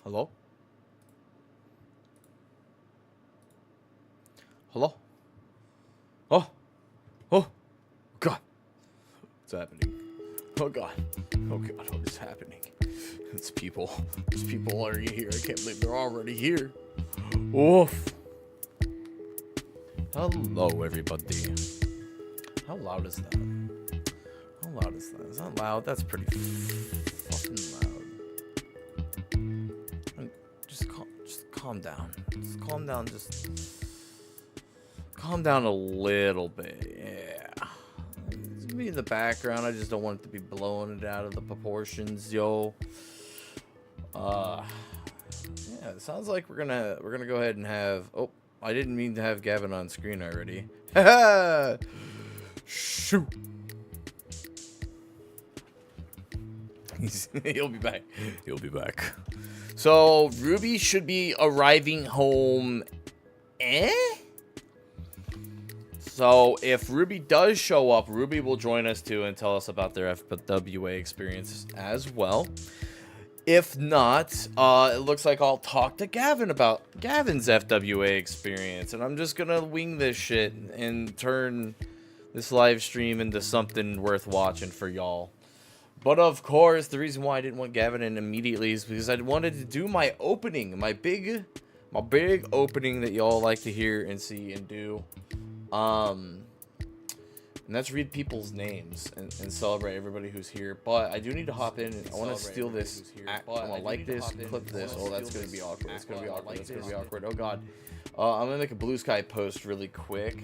Hello? Hello? Oh! Oh! God! What's happening? Oh God. Oh God, what is happening? It's people. There's people already here. I can't believe they're already here. Oof. Hello, everybody. How loud is that? How loud is that? Is that loud? That's pretty fucking loud. Just calm down. Just calm down. Just calm down a little bit. Yeah. It's gonna be in the background. I just don't want it to be blowing it out of the proportions, yo. Yeah, it sounds like we're gonna go ahead and have. Oh, I didn't mean to have Gavin on screen already. Haha. Shoot. He'll be back. He'll be back. So Ruby should be arriving home. So if Ruby does show up, Ruby will join us too and tell us about their FWA experience as well. If not, it looks like I'll talk to Gavin about Gavin's FWA experience. And I'm just gonna wing this shit and turn this live stream into something worth watching for y'all. But of course, the reason why I didn't want Gavin in immediately is because I wanted to do my opening, my big opening that y'all like to hear and see and do. And that's read people's names and celebrate everybody who's here. But I do need to hop in and I want to steal this. I want to like this, clip this. Oh, that's going to be awkward. It's going to be awkward. It's going to be awkward. Oh, God. I'm going to make a Blue Sky post really quick.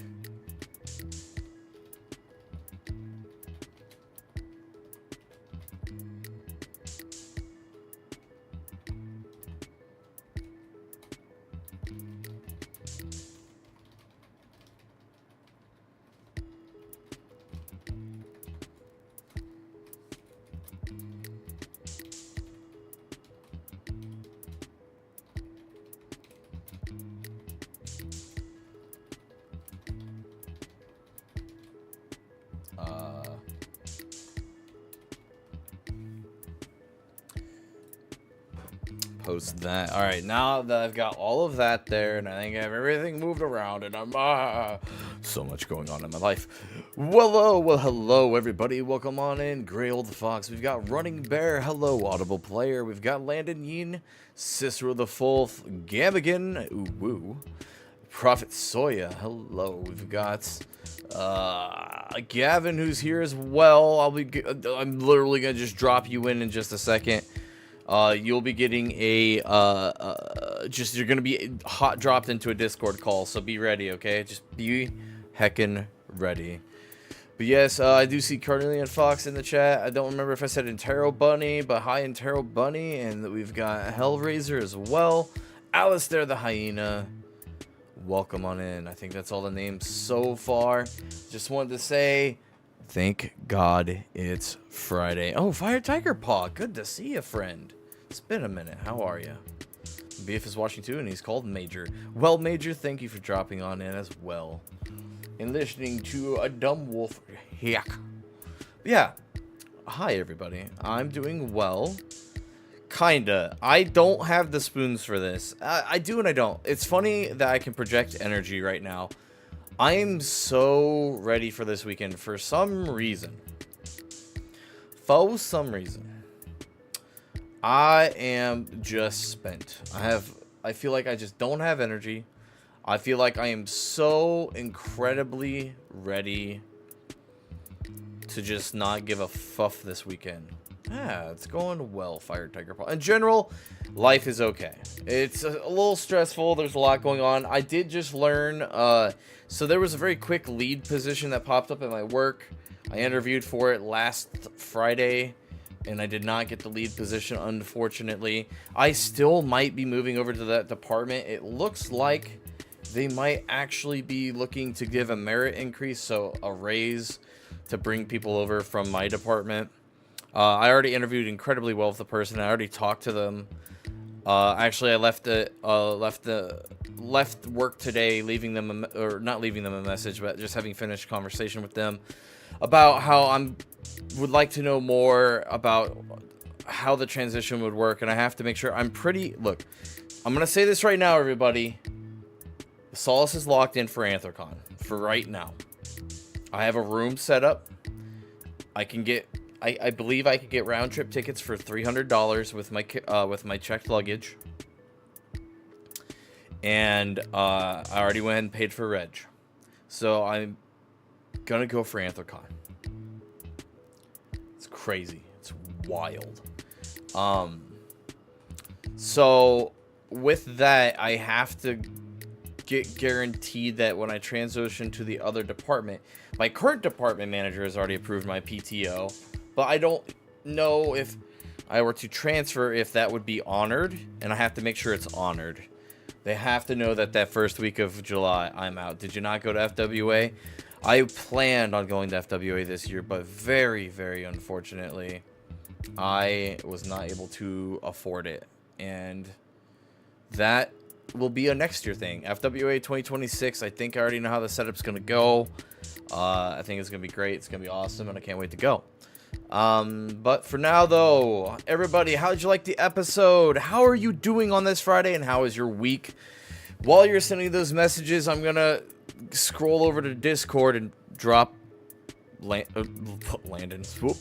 Post that. All right, now that I've got all of that there and I think I have everything moved around and I'm so much going on in my life. Well, hello everybody, welcome on in. Gray Old Fox, we've got Running Bear, hello Audible Player, we've got Landon Yin, Cicero the Fourth, Gavin, ooh woo, Prophet Soya, hello. We've got Gavin who's here as well. I'm literally gonna just drop you in just a second. You'll be getting a you're gonna be hot dropped into a Discord call, so be ready, okay? Just be heckin' ready. But yes, I do see Carnelian Fox in the chat. I don't remember if I said Intero Bunny, but hi Intero Bunny, and we've got Hellraiser as well. Alistair the Hyena, welcome on in. I think that's all the names so far. Just wanted to say, thank God it's Friday. Oh, Fire Tiger Paw, good to see you, friend. It's been a minute. How are you? BF is watching too, and he's called Major. Well, Major, thank you for dropping on in as well. And listening to a dumb wolf. Yeah. Hi, everybody. I'm doing well. Kinda. I don't have the spoons for this. I do and I don't. It's funny that I can project energy right now. I am so ready for this weekend for some reason. For some reason. I am just spent. I feel like I just don't have energy. I feel like I am so incredibly ready to just not give a fuff this weekend. Yeah, it's going well, Fire Tiger Paw. In general, life is okay. It's a little stressful. There's a lot going on. I did just learn, so there was a very quick lead position that popped up at my work. I interviewed for it last Friday, and I did not get the lead position, unfortunately. I still might be moving over to that department. It looks like they might actually be looking to give a merit increase, so a raise to bring people over from my department. I already interviewed incredibly well with the person. I already talked to them. Actually, I left work today, leaving them not leaving them a message, but just having finished conversation with them about how would like to know more about how the transition would work, and I have to make sure look, I'm gonna say this right now, everybody. Solace is locked in for Anthrocon for right now. I have a room set up. I can get, I believe I could get round trip tickets for $300 with my checked luggage. And I already went ahead and paid for Reg. So I'm gonna go for Anthrocon. It's crazy. It's wild. So with that, I have to get guaranteed that when I transition to the other department, my current department manager has already approved my PTO, but I don't know if I were to transfer if that would be honored, and I have to make sure it's honored. They have to know that first week of July I'm out. Did you not go to FWA? I planned on going to FWA this year, but very, very unfortunately, I was not able to afford it, and that will be a next year thing. FWA 2026, I think I already know how the setup's going to go. I think it's going to be great. It's going to be awesome, and I can't wait to go. But for now, though, everybody, how did you like the episode? How are you doing on this Friday, and how is your week? While you're sending those messages, I'm going to scroll over to Discord and drop Landon. Whoop.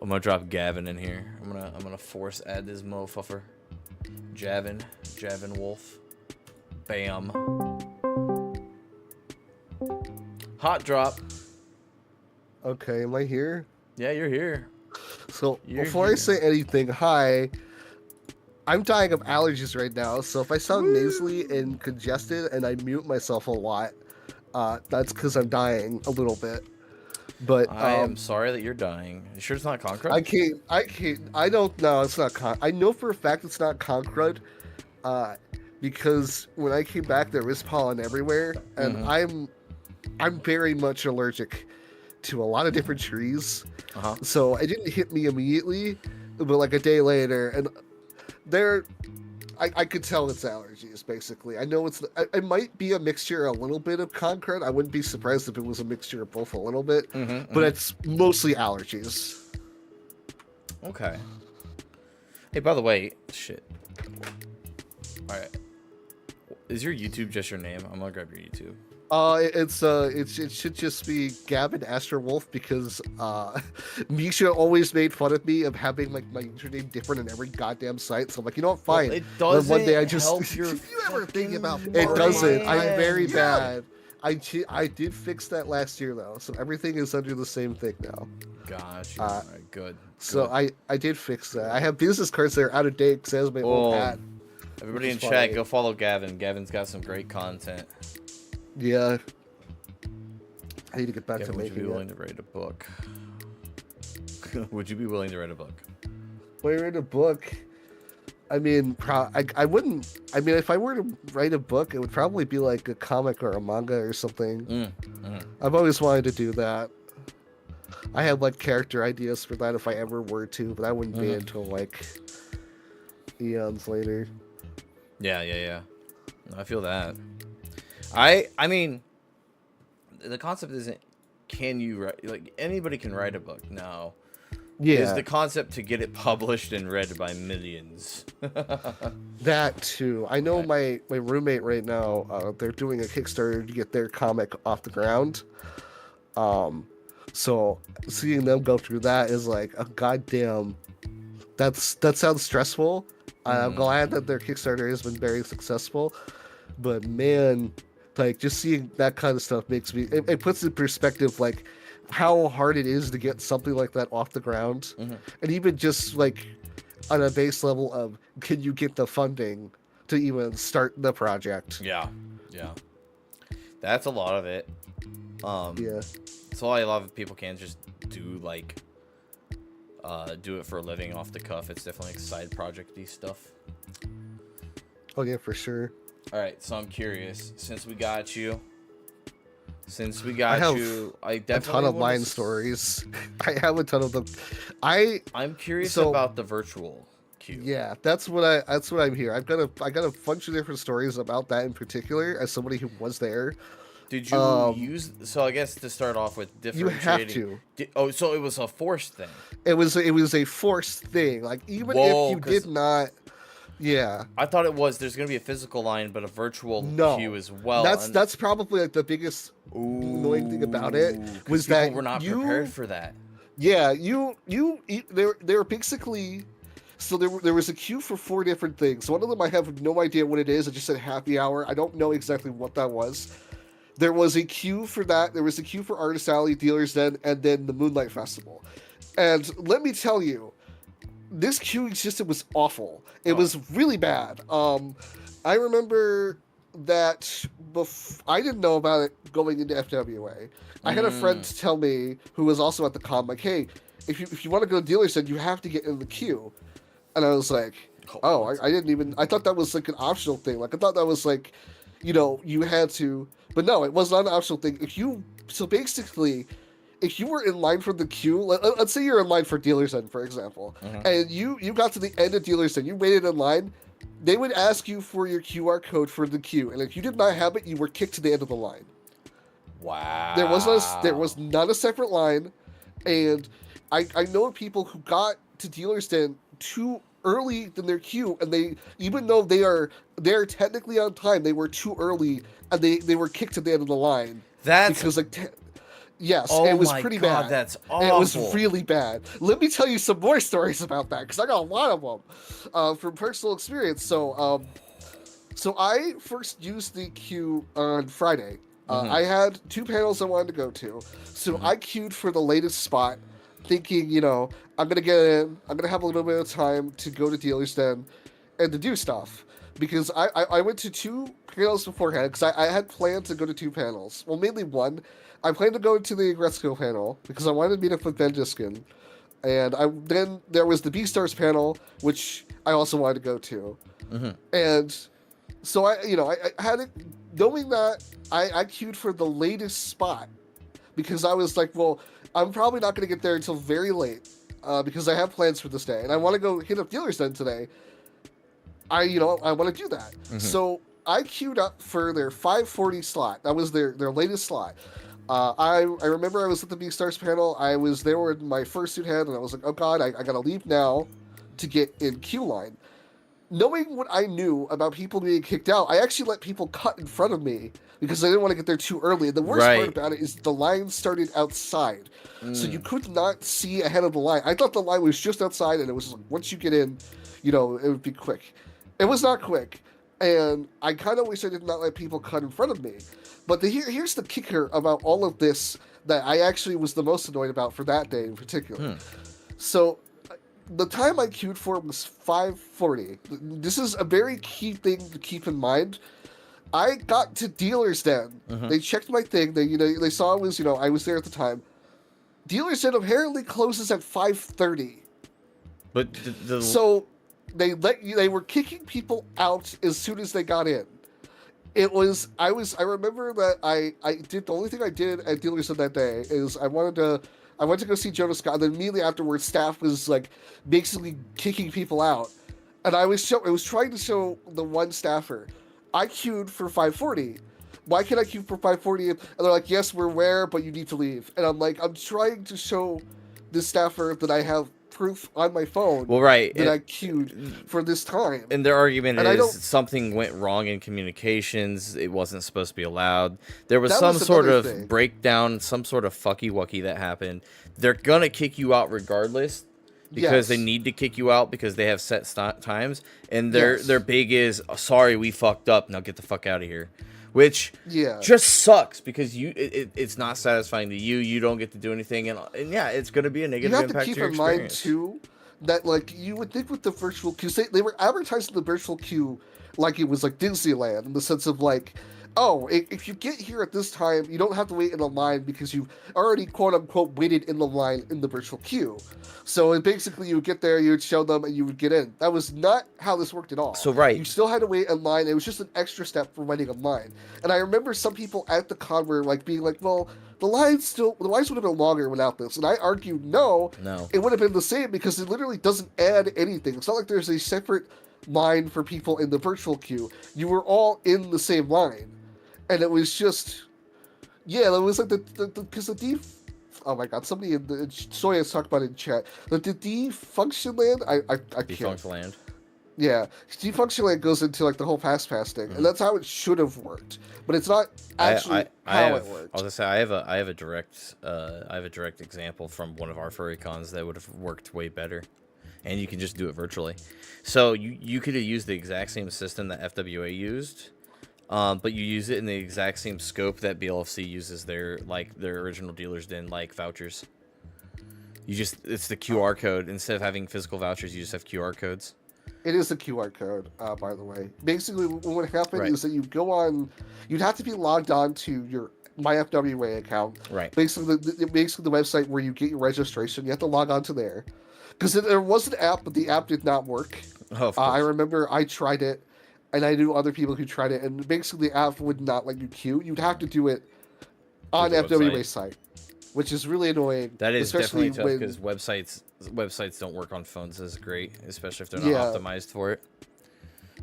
I'm going to drop Gavin in here. I'm going to force add this mofuffer. Javin Wolf. Bam. Hot drop. Okay, am I here? Yeah, you're here. So before I say anything, hi. I'm dying of allergies right now, so if I sound nasally and congested and I mute myself a lot, that's because I'm dying a little bit. But I am sorry that you're dying. You sure it's not Concrete? I don't know. It's not I know for a fact it's not Concrete, because when I came back there was pollen everywhere, and I'm very much allergic to a lot of different trees. So it didn't hit me immediately, but like a day later, and I could tell it's allergies, basically. I know it might be a mixture, a little bit of concrete. I wouldn't be surprised if it was a mixture of both a little bit, but it's mostly allergies. Okay. Hey, by the way, shit. All right. Is your YouTube just your name? I'm gonna grab your YouTube. It should just be Gavin Wolf, because Misha always made fun of me of having like my username different in every goddamn site. So I'm like, you know what, fine. Well, it doesn't one day I just help your you ever think about it doesn't. I'm very Yeah. bad. I did fix that last year though, so everything is under the same thing now. Gotcha. All right, good. So I did fix that. I have business cards that are out of date because I have my old hat. Everybody in which is chat, funny. go follow Gavin. Gavin's got some great content. Yeah. I need to get back Gavin, to would you be making willing to write a book? Would you be willing to write a book? When I write a book, I mean, I wouldn't. I mean, if I were to write a book, it would probably be like a comic or a manga or something. I've always wanted to do that. I have like character ideas for that if I ever were to, but that wouldn't be until like eons later. Yeah. I feel that. I mean, the concept isn't can you write, like anybody can write a book. No. Yeah. Is the concept to get it published and read by millions. That too. I know my roommate right now, they're doing a Kickstarter to get their comic off the ground. So seeing them go through that is like a goddamn. That sounds stressful. I'm glad that their Kickstarter has been very successful, but man, like just seeing that kind of stuff makes me. It puts in perspective like how hard it is to get something like that off the ground, and even just like on a base level of can you get the funding to even start the project? Yeah. That's a lot of it. Yeah. So a lot of people can't just do like do it for a living off the cuff. It's definitely like side project-y stuff. Oh yeah, for sure. All right, so I'm curious. Since we got you, I a definitely ton of wanna line stories. I have a ton of them. I'm curious about the virtual queue. Yeah, that's what I'm here. I got a bunch of different stories about that in particular as somebody who was there. Did you use? So I guess to start off with You have differentiating. to. So it was a forced thing. It was a forced thing. Like even if Whoa, you did not, yeah, I thought it was there's gonna be a physical line, but a virtual queue no. as well. That's probably like the biggest annoying thing about it was people that were not prepared for that. Yeah, they were basically. So there was a queue for 4 different things. One of them I have no idea what it is. It just said happy hour. I don't know exactly what that was. There was a queue for that. There was a queue for Artist Alley, Dealer's Den, and then the Moonlight Festival. And let me tell you, this queuing system was awful. It was really bad. I remember that I didn't know about it going into FWA. I had a friend tell me who was also at the con, like, hey, if you want to go to Dealer's Den, you have to get in the queue. And I was like, I didn't even, I thought that was like an optional thing. Like, I thought that was like, you had to, but no, it was not an optional thing. So basically, if you were in line for the queue, let's say you're in line for Dealer's End, for example, and you got to the end of Dealer's End, you waited in line, they would ask you for your QR code for the queue. And if you did not have it, you were kicked to the end of the line. Wow. There was not a separate line. And I know people who got to Dealer's Den too early in their queue, and they, even though they're technically on time, they were too early, and they were kicked to the end of the line. That's because yes, oh it was my pretty God, bad. That's awful. It was really bad. Let me tell you some more stories about that, because I got a lot of them from personal experience. So I first used the queue on Friday. I had 2 panels I wanted to go to, so I queued for the latest spot, thinking, I'm gonna get in, I'm gonna have a little bit of time to go to Dealer's Den and to do stuff, because I went to 2 panels beforehand, because I had planned to go to 2 panels. Well, mainly one. I planned to go to the Agresco panel because I wanted to meet up with Ben Diskin, and then there was the B-Stars panel, which I also wanted to go to, and so I had it, knowing that I queued for the latest spot, because I was like, well, I'm probably not going to get there until very late, because I have plans for this day, and I want to go hit up Dealer's Den today. I want to do that. So I queued up for their 5:40 slot. That was their latest slot. I remember I was at the B-Stars panel. I was there with my fursuit head, and I was like, oh God, I got to leave now to get in queue line. Knowing what I knew about people being kicked out, I actually let people cut in front of me because I didn't want to get there too early. And the worst part about it is the line started outside. So you could not see ahead of the line. I thought the line was just outside, and it was like, once you get in, it would be quick. It was not quick. And I kind of wish I did not let people cut in front of me. But here's the kicker about all of this that I actually was the most annoyed about for that day in particular. So the time I queued for was 5:40. This is a very key thing to keep in mind. I got to Dealer's Den. They checked my thing. They saw I was there at the time. Dealer's Den apparently closes at 5:30. But so they were kicking people out as soon as they got in. I remember that I did, the only thing I did at Dealer's Den that day is I went to go see Jonas Scott, and then immediately afterwards, staff was like basically kicking people out, and I was trying to show the one staffer, I queued for 5:40. Why can't I queue for 5:40? And they're like, yes, we're aware, but you need to leave. And I'm like, I'm trying to show this staffer that I have proof on my phone. Well, right. That I queued for this time. And their argument is something went wrong in communications. It wasn't supposed to be allowed. There was some sort of breakdown, some sort of fucky-wucky that happened. They're going to kick you out regardless because they need to kick you out because they have set times. And their big is, sorry, we fucked up. Now get the fuck out of here. Which just sucks because it's not satisfying to you. You don't get to do anything, and yeah, it's going to be a negative impact to your experience. You have to keep in mind too that like you would think with the virtual queue, they were advertising the virtual queue like it was like Disneyland in the sense of like, oh, if you get here at this time, you don't have to wait in a line because you've already quote unquote waited in the line in the virtual queue. So basically, you would get there, you would show them, and you would get in. That was not how this worked at all. So you still had to wait in line. It was just an extra step for waiting in line. And I remember some people at the con were like being like, "Well, the lines would have been longer without this." And I argued, no, it would have been the same because it literally doesn't add anything. It's not like there's a separate line for people in the virtual queue. You were all in the same line, and it was just Yeah, it was like because oh my god, somebody in the Soya has talked about it in chat. The defunction land, I can't. Defunct land. Yeah, defunction land goes into like the whole pass thing, and that's how it should have worked. But it's not actually how it worked. I was gonna say I have a direct example from one of our furry cons that would have worked way better, and you can just do it virtually. So you could have used the exact same system that FWA used, but you use it in the exact same scope that BLFC uses their original dealers did, like vouchers. It's the QR code. Instead of having physical vouchers, you just have QR codes. It is a QR code, by the way. Basically, what would happen is that you go on, you'd have to be logged on to your MyFWA account. Right. Basically, the website where you get your registration. You have to log on to there. Because there was an app, but the app did not work. Oh, of course. I remember I tried it, and I knew other people who tried it, and basically the app would not let you queue. You'd have to do it on FWA site, which is really annoying. That is definitely tough because websites don't work on phones as great, especially if they're not optimized for it.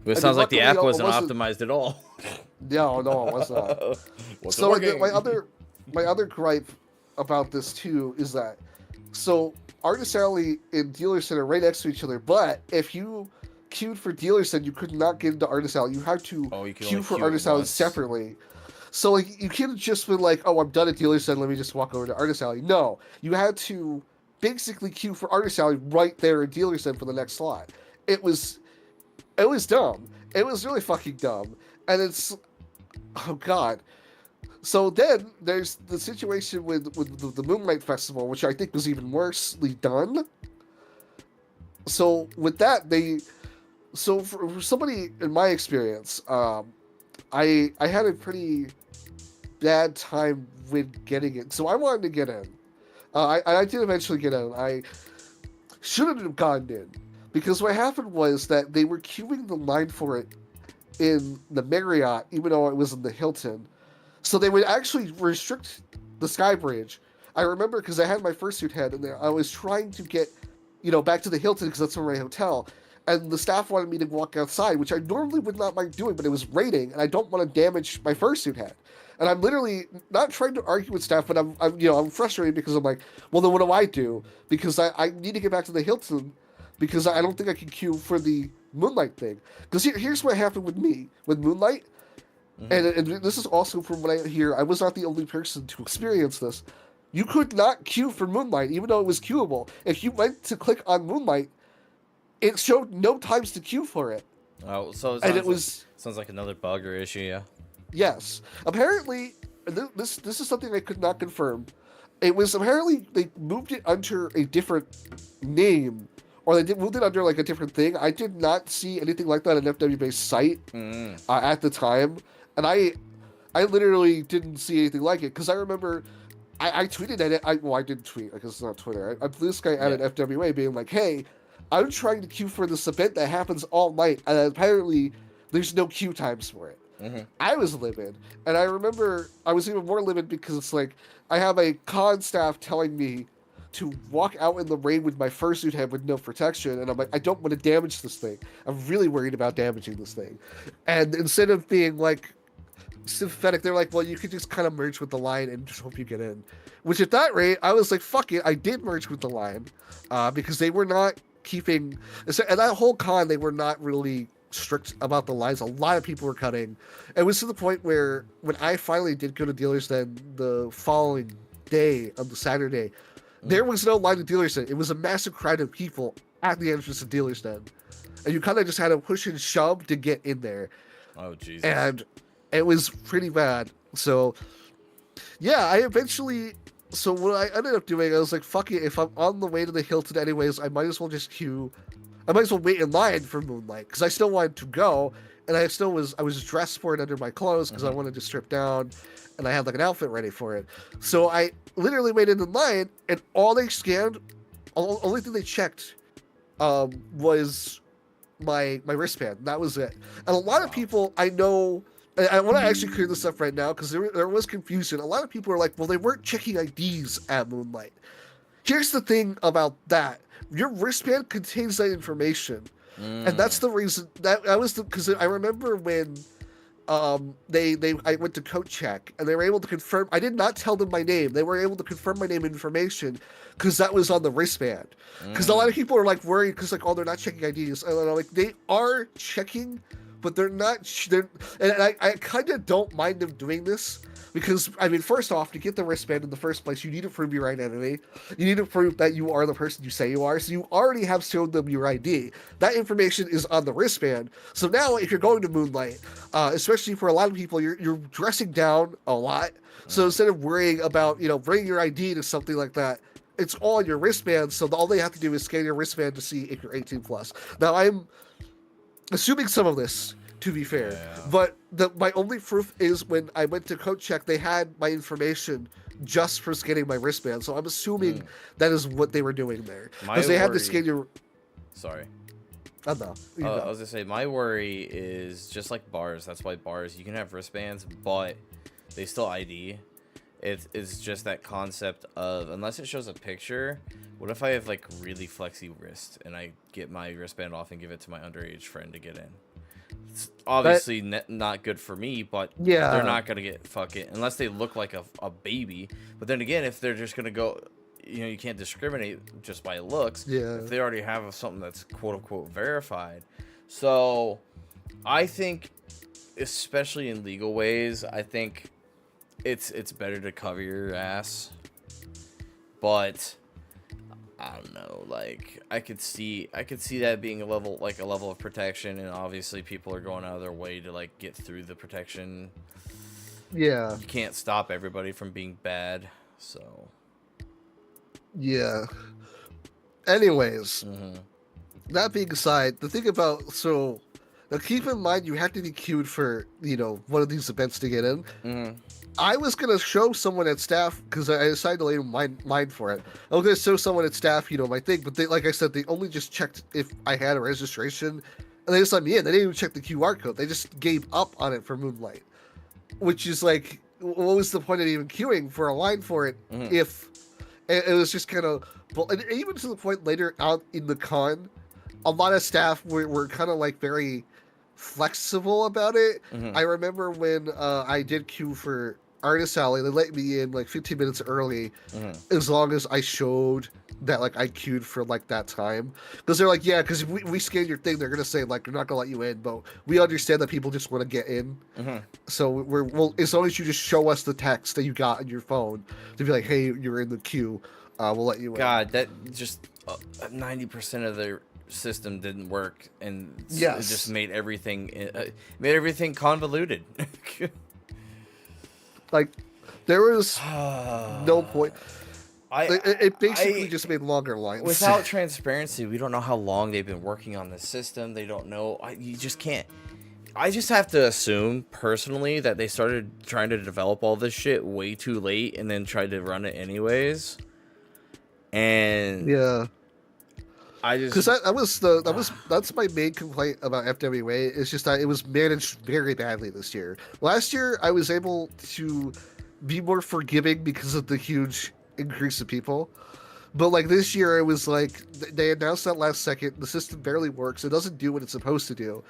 But it sounds like the app wasn't optimized at all. No, it was not. So my other gripe about this too is that Artist Alley and Dealer Center are right next to each other, but if you queued for Dealer Center, you could not get into Artist Alley. You had to queue for Artist Alley separately. So like you couldn't just be like, oh, I'm done at Dealer Center, let me just walk over to Artist Alley. No, you had to basically queue for Artist Alley right there at Dealer Center for the next slot. It was dumb. It was really fucking dumb. And it's, oh god. So then there's the situation with the Moonlight Festival, which I think was even worsely done. So with that, for somebody in my experience, I had a pretty bad time with getting it. So I wanted to get in. I did eventually get in. I shouldn't have gotten in. Because what happened was that they were queuing the line for it in the Marriott, even though it was in the Hilton. So they would actually restrict the Sky Bridge. I remember because I had my fursuit head and I was trying to get, back to the Hilton because that's my hotel. And the staff wanted me to walk outside, which I normally would not mind doing, but it was raining and I don't want to damage my fursuit head. And I'm literally not trying to argue with staff, but I'm frustrated because I'm like, well, then what do I do? Because I need to get back to the Hilton because I don't think I can queue for the Moonlight thing. Because here's what happened with me with Moonlight. Mm-hmm. And this is also from what I hear. I was not the only person to experience this. You could not queue for Moonlight, even though it was queuable. If you went to click on Moonlight, it showed no times to queue for it. Oh, so sounds like another bug or issue, yeah. Yes. Apparently, this is something I could not confirm. It was apparently they moved it under a different name, or they moved it under like a different thing. I did not see anything like that on FWB's site at the time, and I literally didn't see anything like it because I remember I tweeted at it. I didn't tweet because it's not Twitter. I blew this guy out at FWA being like, "Hey, I'm trying to queue for this event that happens all night, and apparently there's no queue times for it." Mm-hmm. I was livid, and I remember I was even more livid because it's like I have a con staff telling me to walk out in the rain with my fursuit head with no protection, and I'm like, I don't want to damage this thing. I'm really worried about damaging this thing. And instead of being like sympathetic, they're like, well, you could just kind of merge with the line and just hope you get in. Which at that rate, I was like, fuck it, I did merge with the line because they were not keeping, and that whole con, they were not really strict about the lines. A lot of people were cutting. It was to the point where when I finally did go to Dealers Den the following day on the Saturday, there was no line to Dealers Den. It was a massive crowd of people at the entrance of Dealers Den, and you kind of just had to push and shove to get in there. Oh Jesus! And it was pretty bad. So yeah, I eventually. So what I ended up doing, I was like, fuck it. If I'm on the way to the Hilton anyways, I might as well just queue. I might as well wait in line for Moonlight because I still wanted to go, and I was dressed for it under my clothes because I wanted to strip down, and I had like an outfit ready for it. So I literally waited in line, and all they scanned, only thing they checked, was my wristband. That was it. And a lot of people I know, and I want to actually clear this up right now because there was confusion. A lot of people are like, well, they weren't checking IDs at Moonlight. Here's the thing about that. Your wristband contains that information. And that's the reason that was because I remember when I went to code check and they were able to confirm. I did not tell them my name. They were able to confirm my name information because that was on the wristband. Because a lot of people are like worried because like, oh, they're not checking IDs. And I'm like, they are checking, but they're not. And I kind of don't mind them doing this. Because, I mean, first off, to get the wristband in the first place, you need to prove your identity. You need to prove that you are the person you say you are. So you already have shown them your ID. That information is on the wristband. So now if you're going to Moonlight, especially for a lot of people, you're dressing down a lot. So instead of worrying about, bringing your ID to something like that, it's all on your wristband. So all they have to do is scan your wristband to see if you're 18 plus. Now, I'm assuming some of this, to be fair. Yeah. But my only proof is when I went to code check, they had my information just for scanning my wristband. So I'm assuming that is what they were doing there. Because they had to scan your... Sorry. Oh, no. I was going to say, my worry is just like bars. That's why bars, you can have wristbands, but they still ID. It's just that concept of, unless it shows a picture, what if I have like really flexy wrist and I get my wristband off and give it to my underage friend to get in? It's obviously not good for me, but yeah, they're not gonna get fucking unless they look like a baby. But then again, if they're just gonna go, you can't discriminate just by looks. Yeah. If they already have something that's quote unquote verified, so I think, especially in legal ways, I think it's better to cover your ass. But I don't know, like I could see that being a level of protection, and obviously people are going out of their way to like get through the protection. Yeah. You can't stop everybody from being bad, so yeah. Anyways, that being aside, the thing about now keep in mind you have to be queued for one of these events to get in. I was gonna show someone at staff because I decided to lay mine for it. I was gonna show someone at staff, my thing, but they, like I said, they only just checked if I had a registration, and they just let me in. They didn't even check the QR code. They just gave up on it for Moonlight, which is like, what was the point of even queuing for a line for it if it was just kind of, and even to the point later out in the con, a lot of staff were kind of like very flexible about it. I remember when I did queue for Artist Alley, they let me in like 15 minutes early, as long as I showed that like I queued for like that time. Because they're like, yeah, because if we scan your thing, they're gonna say like they're not gonna let you in, but we understand that people just want to get in. So we'll as long as you just show us the text that you got on your phone to be like, hey, you're in the queue, we'll let you in. God, that just 90% of their system didn't work, and it just made everything convoluted. Like there was no point. It basically just made longer lines. Without transparency, we don't know how long they've been working on the system. They don't know. You just can't. I just have to assume personally that they started trying to develop all this shit way too late and then tried to run it anyways. And yeah. I just because that's my main complaint about FWA is just that it was managed very badly this year. Last year I was able to be more forgiving because of the huge increase of people, but like this year it was like they announced that last second. The system barely works. It doesn't do what it's supposed to do.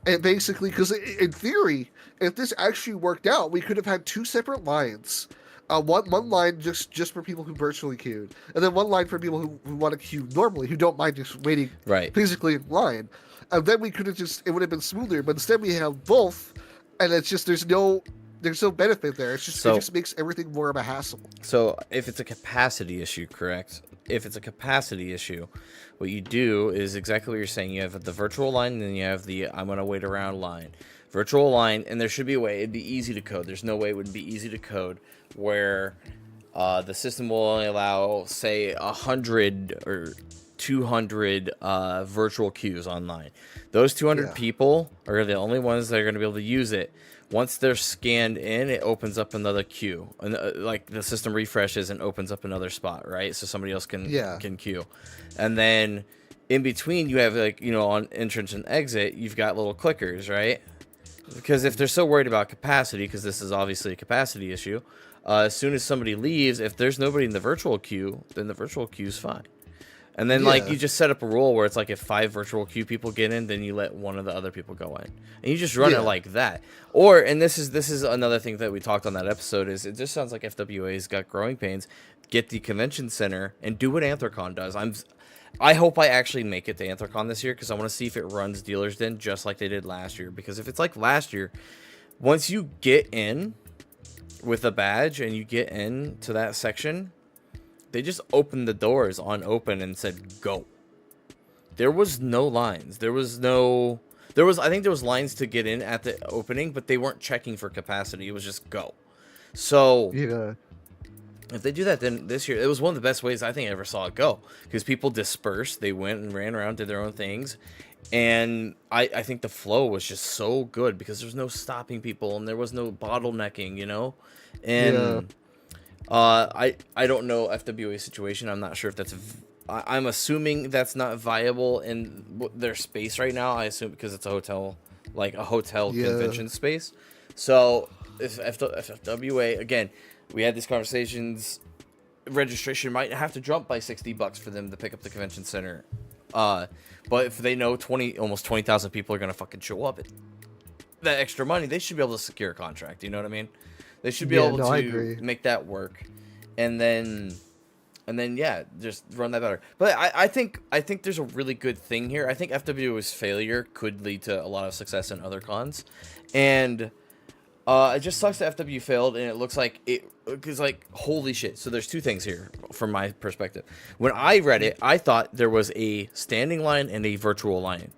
And basically, because in theory, if this actually worked out, we could have had two separate lines. One line just for people who virtually queued, and then one line for people who want to queue normally, who don't mind just waiting physically in line. And then we could have it would have been smoother, but instead we have both, and it's just there's no benefit there. It just makes everything more of a hassle. So if it's a capacity issue, correct? If it's a capacity issue, what you do is exactly what you're saying. You have the virtual line, and then you have the I'm gonna wait around line. Virtual line, and there should be a way. It'd be easy to code. There's no way it wouldn't be easy to code where the system will only allow, say, 100 or 200 virtual queues online. Those 200 people are the only ones that are going to be able to use it. Once they're scanned in, it opens up another queue, and like the system refreshes and opens up another spot, right? So somebody else can queue, and then in between you have on entrance and exit, you've got little clickers, right? Because if they're so worried about capacity, because this is obviously a capacity issue, as soon as somebody leaves, if there's nobody in the virtual queue, then the virtual queue is fine. And then like Yeah. you just set up a rule where it's like if 5 virtual queue people get in, then you let one of the other people go in, and you just run it like that. Or and this is another thing that we talked on that episode is it just sounds like FWA's got growing pains. Get the convention center and do what Anthrocon does. I hope I actually make it to Anthrocon this year because I want to see if it runs Dealer's Den just like they did last year. Because if it's like last year, once you get in with a badge and you get into that section, they just opened the doors on open and said go. There was no lines. I think there was lines to get in at the opening, but they weren't checking for capacity. It was just go. So Yeah. if they do that, then this year, it was one of the best ways I think I ever saw it go. Because people dispersed. They went and ran around, did their own things. And I think the flow was just so good because there was no stopping people and there was no bottlenecking, you know? And I don't know FWA situation. I'm not sure if that's... I'm assuming that's not viable in their space right now. I assume because it's a hotel, like a hotel convention space. So if FWA, again... We had these conversations. Registration might have to jump by $60 for them to pick up the convention center. But if they know almost 20,000 people are gonna fucking show up, that extra money, they should be able to secure a contract. You know what I mean? They should be able to make that work, and then yeah, just run that better. But I think there's a really good thing here. I think FWA's failure could lead to a lot of success in other cons, and. It just sucks that FW failed, and it looks like because like holy shit. So there's two things here from my perspective. When I read it, I thought there was a standing line and a virtual line.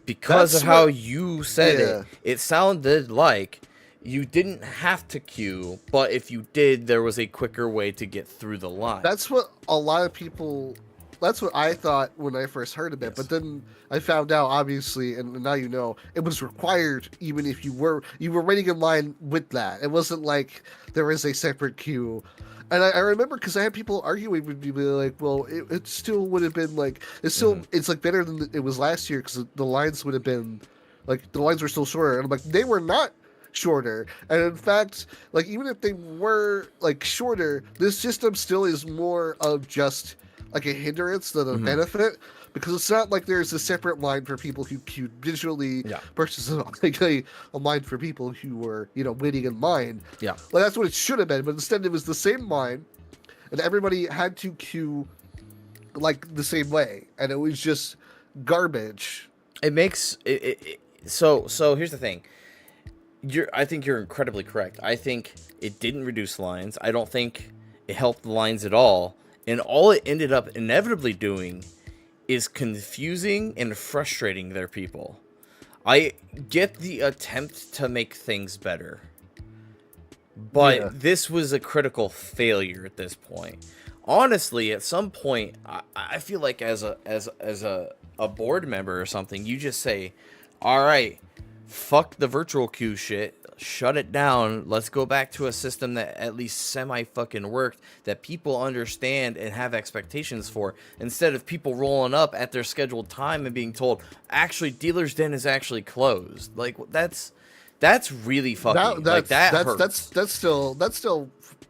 Because of how you said it, it sounded like you didn't have to queue, but if you did, there was a quicker way to get through the line. That's what a lot of people. That's what I thought when I first heard of it, but then I found out, obviously, and now you know, it was required even if you were waiting in line with that. It wasn't like there was a separate queue. And I remember because I had people arguing with me like, well, it still would have been like, it's like better than it was last year because the lines would have been, like, the lines were still shorter. And I'm like, they were not shorter. And in fact, like, even if they were, like, shorter, this system still is more of just... like a hindrance than a benefit, because it's not like there's a separate line for people who queued digitally versus like a line for people who were, you know, waiting in line. Yeah, like that's what it should have been, but instead it was the same line, and everybody had to queue like the same way, and it was just garbage. It makes it so here's the thing. I think you're incredibly correct. I think it didn't reduce lines. I don't think it helped the lines at all. And all it ended up inevitably doing is confusing and frustrating their people. I get the attempt to make things better, but this was a critical failure at this point. Honestly, at some point, I feel like as a board member or something, you just say, all right, fuck the virtual queue shit. Shut it down. Let's go back to a system that at least semi-fucking worked, that people understand and have expectations for, instead of people rolling up at their scheduled time and being told, actually, Dealer's Den is actually closed. Like, that's really fucking, hurts. That's still,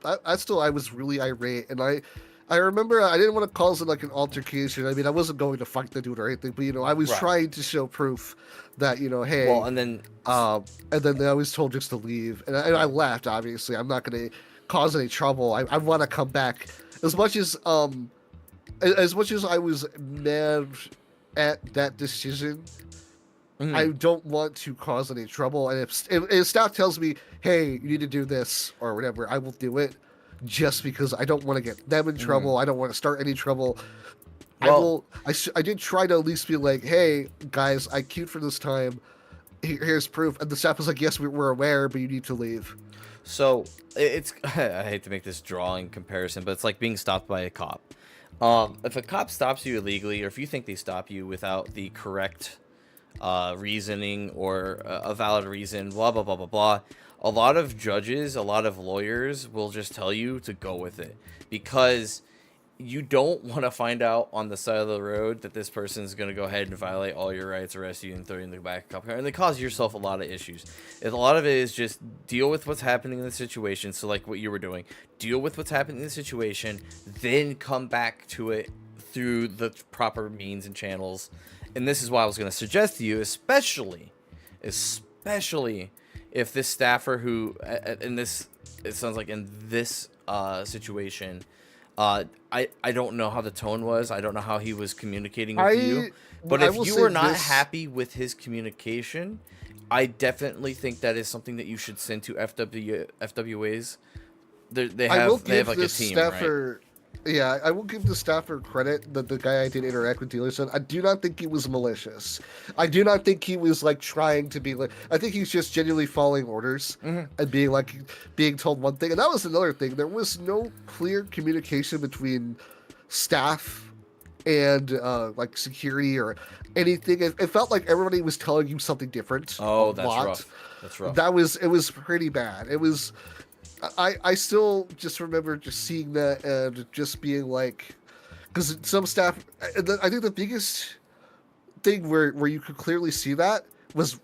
I was really irate, and I remember I didn't want to cause it like an altercation. I mean, I wasn't going to fight the dude or anything, but, you know, I was trying to show proof that, you know, hey. Well, and then I was told just to leave, and I left. Obviously, I'm not going to cause any trouble. I want to come back. As much as I was mad at that decision, I don't want to cause any trouble. And if staff tells me, hey, you need to do this or whatever, I will do it. Just because I don't want to get them in trouble. I don't want to start any trouble. Well, I did try to at least be like, hey, guys, I queued for this time. Here's proof. And the staff was like, yes, we're aware, but you need to leave. So it's, I hate to make this drawing comparison, but it's like being stopped by a cop. If a cop stops you illegally, or if you think they stop you without the correct reasoning or a valid reason, blah, blah, blah, blah, blah, a lot of judges, a lot of lawyers will just tell you to go with it, because you don't want to find out on the side of the road that this person is going to go ahead and violate all your rights, arrest you, and throw you in the back of a cop car, and they cause yourself a lot of issues. And a lot of it is just deal with what's happening in the situation. So like what you were doing, deal with what's happening in the situation, then come back to it through the proper means and channels. And this is why I was going to suggest to you, especially if this staffer who, in this, it sounds like in this situation, I don't know how the tone was. I don't know how he was communicating with you. But if you were not happy with his communication, I definitely think that is something that you should send to FWAs. They have like a team, right? Yeah, I will give the staffer credit that the guy I did interact with dealers on. I do not think he was malicious. I do not think he was like trying to be like. I think he's just genuinely following orders and being told one thing. And that was another thing. There was no clear communication between staff and like security or anything. It felt like everybody was telling you something different. Oh, that's rough. That's rough. It was pretty bad. It was. I still just remember just seeing that and just being like, because some staff, I think the biggest thing where you could clearly see that was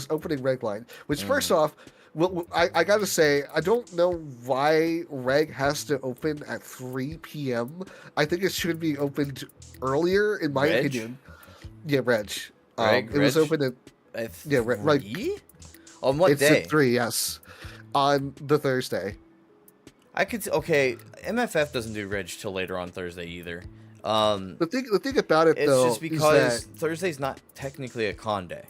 opening reg line. Which first off, well, I gotta say, I don't know why reg has to open at 3 p.m. I think it should be opened earlier, in my opinion. Yeah, reg. It was open at 3? Like on what day? It's at 3, yes. On the Thursday. I could okay. MFF doesn't do reg till later on Thursday either. The thing about it though, it's just because Thursday's not technically a con day.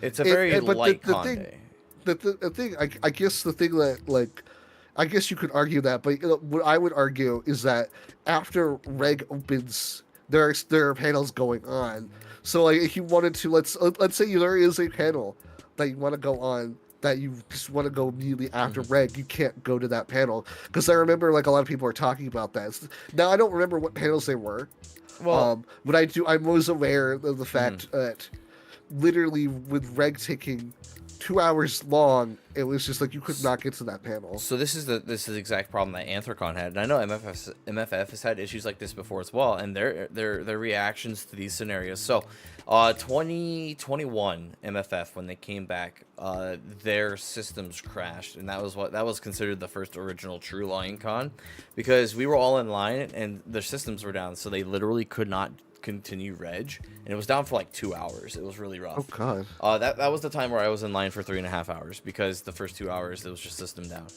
It's a very light con day. The thing, I guess the thing that like, I guess you could argue that, but what I would argue is that after reg opens, there are panels going on. So like, if you wanted to, let's say there is a panel that you want to go on, that you just want to go immediately after reg, you can't go to that panel. Because I remember like a lot of people are talking about that. Now I don't remember what panels they were. Well, but I was aware of the fact that literally with reg taking 2 hours long, it was just like you could not get to that panel. So this is the exact problem that Anthrocon had, and I know MFF has had issues like this before as well, and their reactions to these scenarios. So, 2021 MFF, when they came back, their systems crashed, and that was considered the first original true Lion Con, because we were all in line and their systems were down, so they literally could not continue reg, and it was down for like 2 hours. It was really rough. Oh god. That was the time where I was in line for 3.5 hours, because the first 2 hours it was just system down.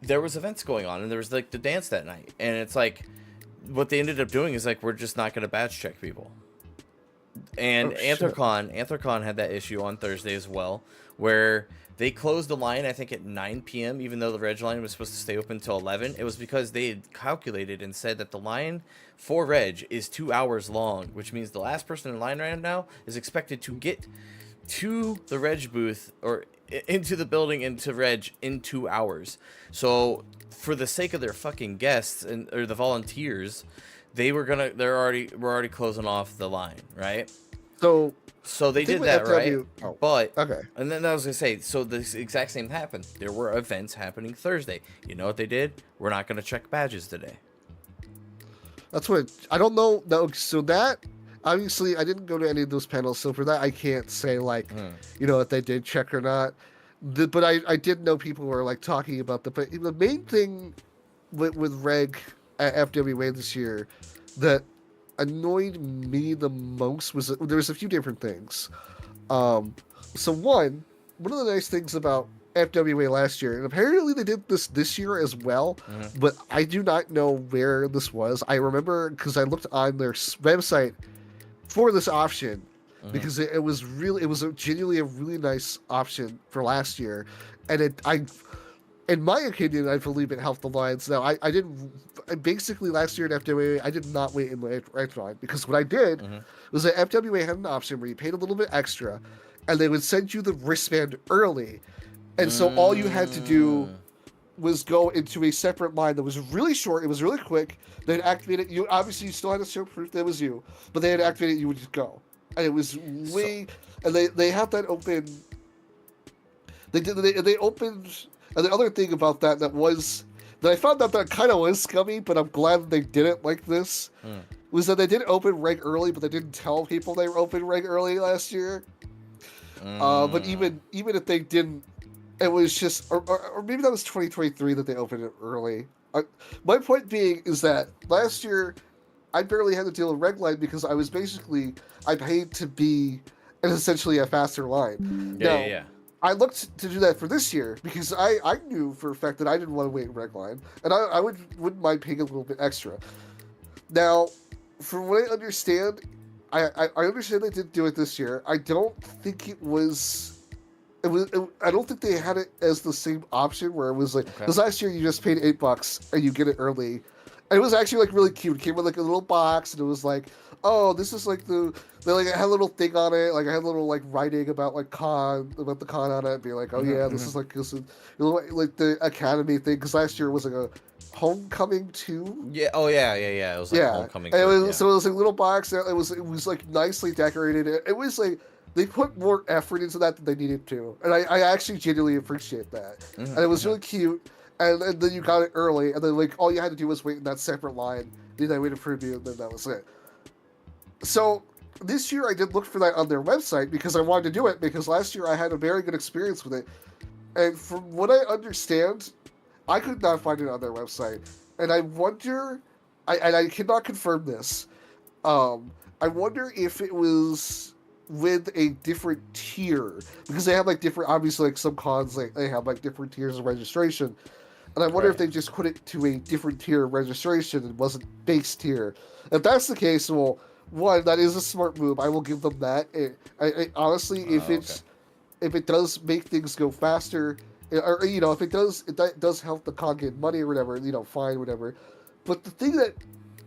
There was events going on, and there was like the dance that night, and it's like what they ended up doing is like, we're just not going to badge check people. And Anthrocon had that issue on Thursday as well, where they closed the line, I think, at 9 p.m., even though the reg line was supposed to stay open till 11. It was because they had calculated and said that the line for reg is 2 hours long, which means the last person in line right now is expected to get to the reg booth or into the building into reg in 2 hours. So for the sake of their fucking guests or the volunteers, we're already closing off the line, right? So they did that, right? Oh, but okay. And then I was gonna say, so this exact same happened. There were events happening Thursday. You know what they did? We're not gonna check badges today. That's what I don't know. No, so that obviously I didn't go to any of those panels, so for that I can't say like, you know, if they did check or not. But I did know people were like talking about but the main thing with reg at FWA this year that annoyed me the most was there was a few different things. So one of the nice things about FWA last year, and apparently they did this year as well, but I do not know where this was. I remember because I looked on their website for this option because it was genuinely a really nice option for last year, and in my opinion, I believe it helped the lines. Now, I didn't. Basically, last year at FWA, I did not wait in the right line because what I did was that FWA had an option where you paid a little bit extra, and they would send you the wristband early, and so all you had to do was go into a separate line that was really short. It was really quick. They'd activate it. You obviously still had to show proof that it was you, but they had activated it. You would just go, and it was way. And they have that open. They opened. And the other thing about that I found out that kind of was scummy, but I'm glad that they did it like this, was that they did open reg early, but they didn't tell people they were open reg early last year. But even if they didn't, it was just, or maybe that was 2023 that they opened it early. My point being is that last year I barely had to deal with red line because I paid to be an essentially a faster line. Yeah, yeah, Now, yeah. I looked to do that for this year because I knew for a fact that I didn't want to wait in red line, and I wouldn't mind paying a little bit extra. Now, from what I understand, I understand they did do it this year. I don't think it was. I don't think they had it as the same option where it was like Okay. because last year you just paid $8 and you get it early. And it was actually like really cute. It came with like a little box and it was like, oh, this is like they like had a little thing on it. Like I had a little like writing about like about the con on it. Be like, oh yeah, this is like like the academy thing. Because last year was like a homecoming too. Yeah. Oh yeah, yeah, yeah. It was like Yeah, homecoming and too. Yeah. so it was like a little box. It was like nicely decorated. It was like they put more effort into that than they needed to, and I actually genuinely appreciate that. And it was really cute. And then you got it early, and then like all you had to do was wait in that separate line. Then I waited for you, and then that was it. So this year I did look for that on their website because I wanted to do it because last year I had a very good experience with it. And from what I understand, I could not find it on their website, and I wonder, I cannot confirm this. I wonder if it was with a different tier because they have like different, obviously like some cons like they have like different tiers of registration, and I wonder if Right. they just put it to a different tier of registration and wasn't base tier. If that's the case, well, one, that is a smart move. I will give them that. Honestly, Okay. if it does make things go faster, or you know, if it does, that does help the con get money or whatever, you know, fine, whatever. But the thing that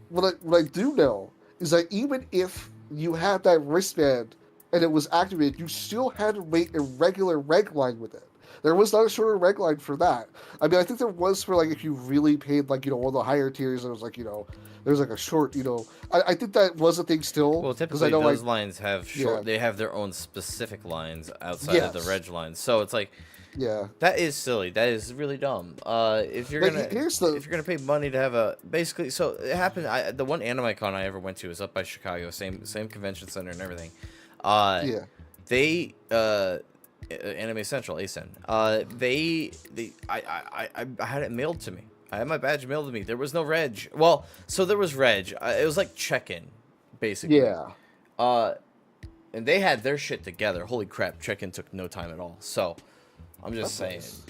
what I do know is that even if you had that wristband and it was activated, you still had to wait a regular reg line with it. There was not a shorter reg line for that. I mean, I think there was for like if you really paid like you know one of the higher tiers, and it was like you know there's like a short you know. I think that was a thing still Well, because I typically know like those lines have yeah short. They have their own specific lines outside of the yes reg lines. So it's like yeah that is silly. That is really dumb. If you're like gonna here's the if you're gonna pay money to have a basically, so it happened. The one anime con I ever went to was up by Chicago, same convention center and everything. Uh, yeah they Anime Central, ASEN. I had it mailed to me. I had my badge mailed to me. There was no reg. Well, so there was reg. It was like check-in, basically. yeah. Uh, and they had their shit together. Holy crap, check-in took no time at all. So, I'm just saying. Nice.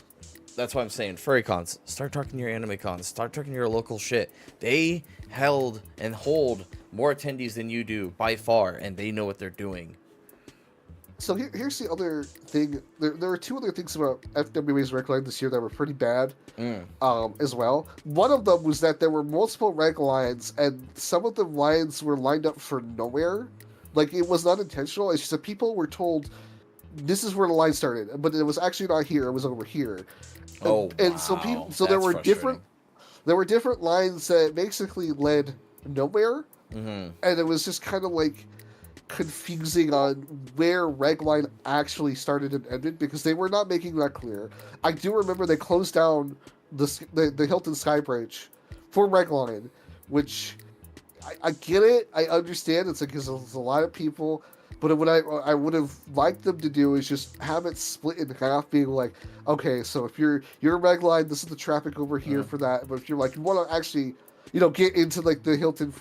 That's why I'm saying furry cons. Start talking to your anime cons. Start talking to your local shit. They held and hold more attendees than you do by far, and they know what they're doing. So here's the other thing. There were two other things about FWA's reg line this year that were pretty bad, as well. One of them was that there were multiple reg lines, and some of the lines were lined up for nowhere. Like it was not intentional. It's just that people were told this is where the line started, but it was actually not here. It was over here. Oh, And so wow. so there That's were frustrating. different lines that basically led nowhere, Mm-hmm. and it was just kind of like confusing on where Regline actually started and ended because they were not making that clear. I do remember they closed down the Hilton Skybridge for Regline, which I get it. I understand. It's like because there's a lot of people. But what I would have liked them to do is just have it split in half, being like, okay, so if you're Reg Line, this is the traffic over here for that. But if you're like you want to actually, you know, get into like the Hilton,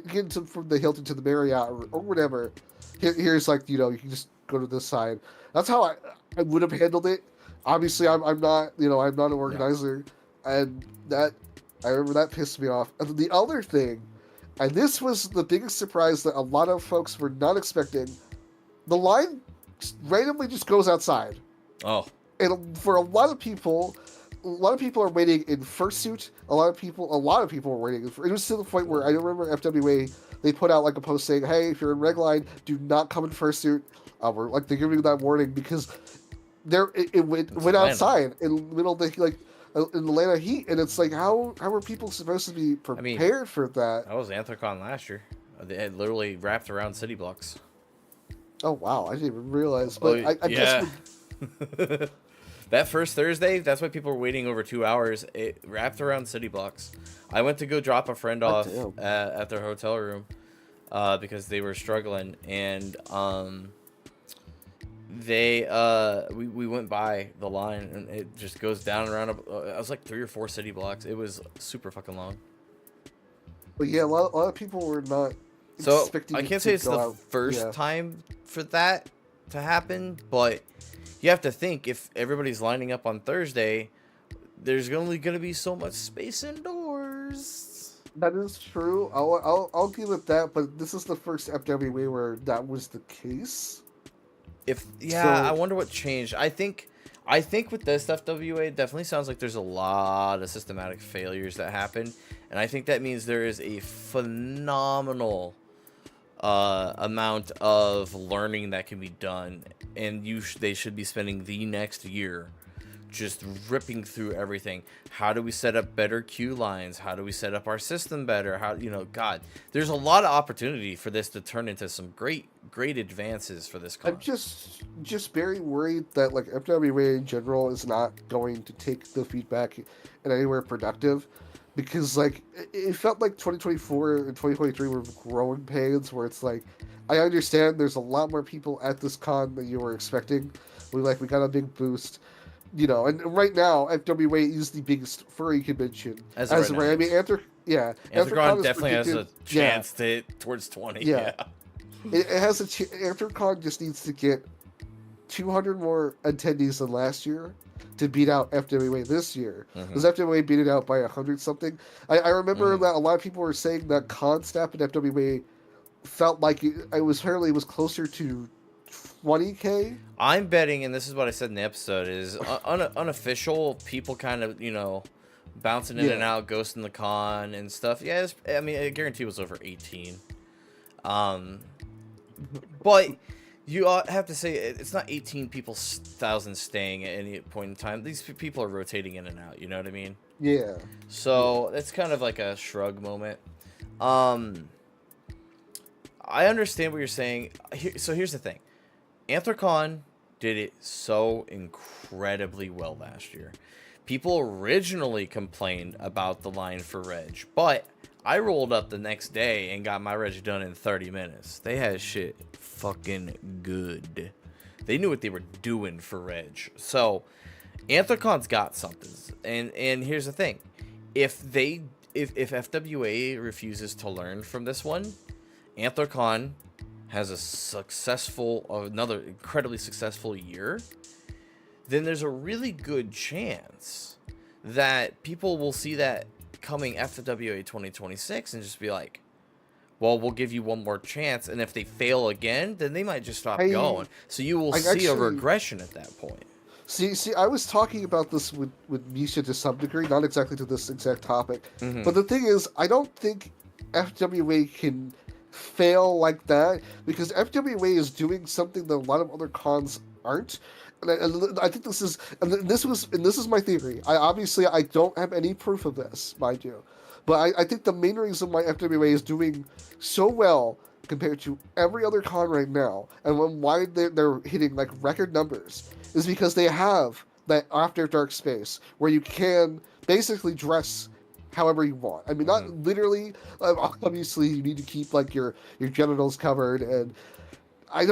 get into from the Hilton to the Marriott or whatever, here's like you know you can just go to this side. That's how I would have handled it. Obviously, I'm not I'm not an organizer, and that I remember that pissed me off. And the other thing, and this was the biggest surprise that a lot of folks were not expecting. The line randomly just goes outside. Oh. And for a lot of people are waiting in fursuit. A lot of people are waiting. It was to the point where I remember FWA, they put out like a post saying, hey, if you're in reg line, do not come in fursuit. We're like, they're giving you that warning because it went outside in the middle of the, like, in Atlanta heat. And it's like, how are people supposed to be prepared for that? That was Anthrocon last year. They had literally wrapped around city blocks. Oh wow, I didn't even realize. But I guess that first Thursday, that's why people were waiting over 2 hours. It wrapped around city blocks. I went to go drop a friend off at their hotel room because they were struggling, and we went by the line and it just goes down around. I was like 3 or 4 city blocks. It was super fucking long. But yeah, a lot of people were not So expecting I it can't to say it's go the out. first Yeah. time for that to happen, but you have to think if everybody's lining up on Thursday, there's only going to be so much space indoors. That is true. I'll give it that, but this is the first FWA where that was the case. I So wonder what changed. I think with this FWA, it definitely sounds like there's a lot of systematic failures that happen, and I think that means there is a phenomenal amount of learning that can be done, and they should be spending the next year just ripping through everything. How do we set up better queue lines? How do we set up our system better? God, there's a lot of opportunity for this to turn into some great advances for this con. I'm just very worried that like FWA in general is not going to take the feedback in anywhere productive, because like it felt like 2024 and 2023 were growing pains where it's like, I understand there's a lot more people at this con than you were expecting. We got a big boost. And right now FWA is the biggest furry convention. As of right now, I mean, Anthrocon definitely has a predicted- chance to hit towards 20. Yeah. It has Anthrocon just needs to get 200 more attendees than last year to beat out FWA this year. Because FWA beat it out by 100 something. I remember that a lot of people were saying that con staff at FWA felt like it was closer to 20K. I'm betting, and this is what I said in the episode, is unofficial people kind of, bouncing in and out, ghosting the con and stuff. Yeah, I mean, I guarantee it was over 18. But you have to say it's not 18,000 staying at any point in time. These people are rotating in and out. You know what I mean? Yeah. So it's kind of like a shrug moment. I understand what you're saying. So here's the thing. Anthrocon did it so incredibly well last year. People originally complained about the line for Reg, but I rolled up the next day and got my Reg done in 30 minutes. They had shit fucking good. They knew what they were doing for Reg. So Anthrocon's got something. And here's the thing. If FWA refuses to learn from this one, Anthrocon has another incredibly successful year, then there's a really good chance that people will see that coming FWA 2026 and just be like, well, we'll give you one more chance, and if they fail again, then they might just stop going. So you will see a regression at that point. See, I was talking about this with Misha to some degree, not exactly to this exact topic. But the thing is, I don't think FWA can fail like that, because FWA is doing something that a lot of other cons aren't. And I think this is my theory. I don't have any proof of this, mind you, but I think the main reason why FWA is doing so well compared to every other con right now, and why they're hitting like record numbers, is because they have that After Dark space where you can basically dress however you want. I mean, not literally. Obviously, you need to keep like your genitals covered, and I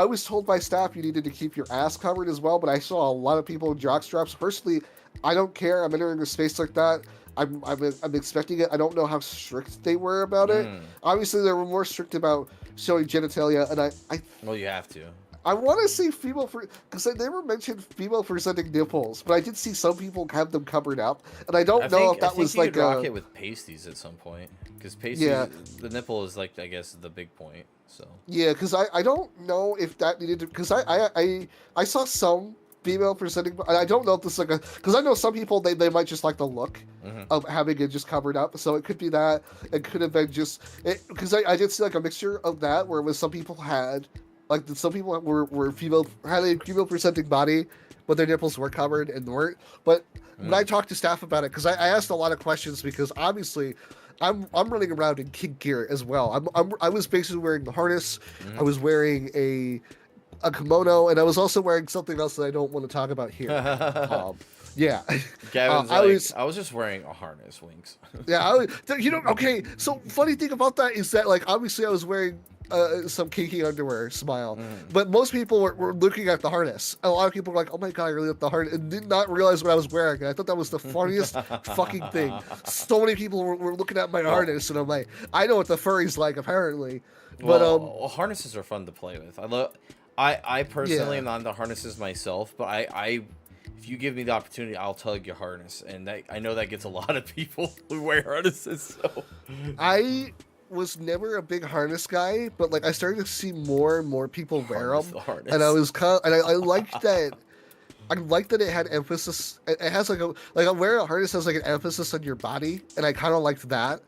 was told by staff you needed to keep your ass covered as well, but I saw a lot of people in jock straps. Personally, I don't care. I'm entering a space like that. I'm expecting it. I don't know how strict they were about it. Obviously, they were more strict about showing genitalia, and Well, you have to. I want to see because I never mentioned female presenting nipples, but I did see some people have them covered up, and I don't know if that was like rock it with pasties at some point, because pasties, the nipple is like, I guess, the big point. So yeah, because I don't know if that needed to, because I saw some female presenting, and I don't know if this is like because I know some people they might just like the look of having it just covered up, so it could be that. It could have been just because I did see like a mixture of that where it was some people had. Like some people were had a female presenting body, but their nipples were covered and weren't. But when I talked to staff about it, because I asked a lot of questions, because obviously I'm running around in kink gear as well. I was basically wearing the harness. I was wearing a kimono, and I was also wearing something else that I don't want to talk about here. Yeah. Gavin's I was just wearing a harness, Winks. Yeah, okay, so funny thing about that is that, like, obviously I was wearing some kinky underwear smile. But most people were looking at the harness. A lot of people were like, "Oh my god, I really like the harness," and did not realize what I was wearing. And I thought that was the funniest fucking thing. So many people were looking at my harness, and I'm like, I know what the furry's like, apparently. But well, harnesses are fun to play with. I personally am not into harnesses myself, but I if you give me the opportunity, I'll tug your harness, and I know that gets a lot of people who wear harnesses. So I was never a big harness guy, but like I started to see more and more people wear them, and I was I liked that. I like that it had emphasis. It has like wearing a harness has like an emphasis on your body, and I kind of liked that.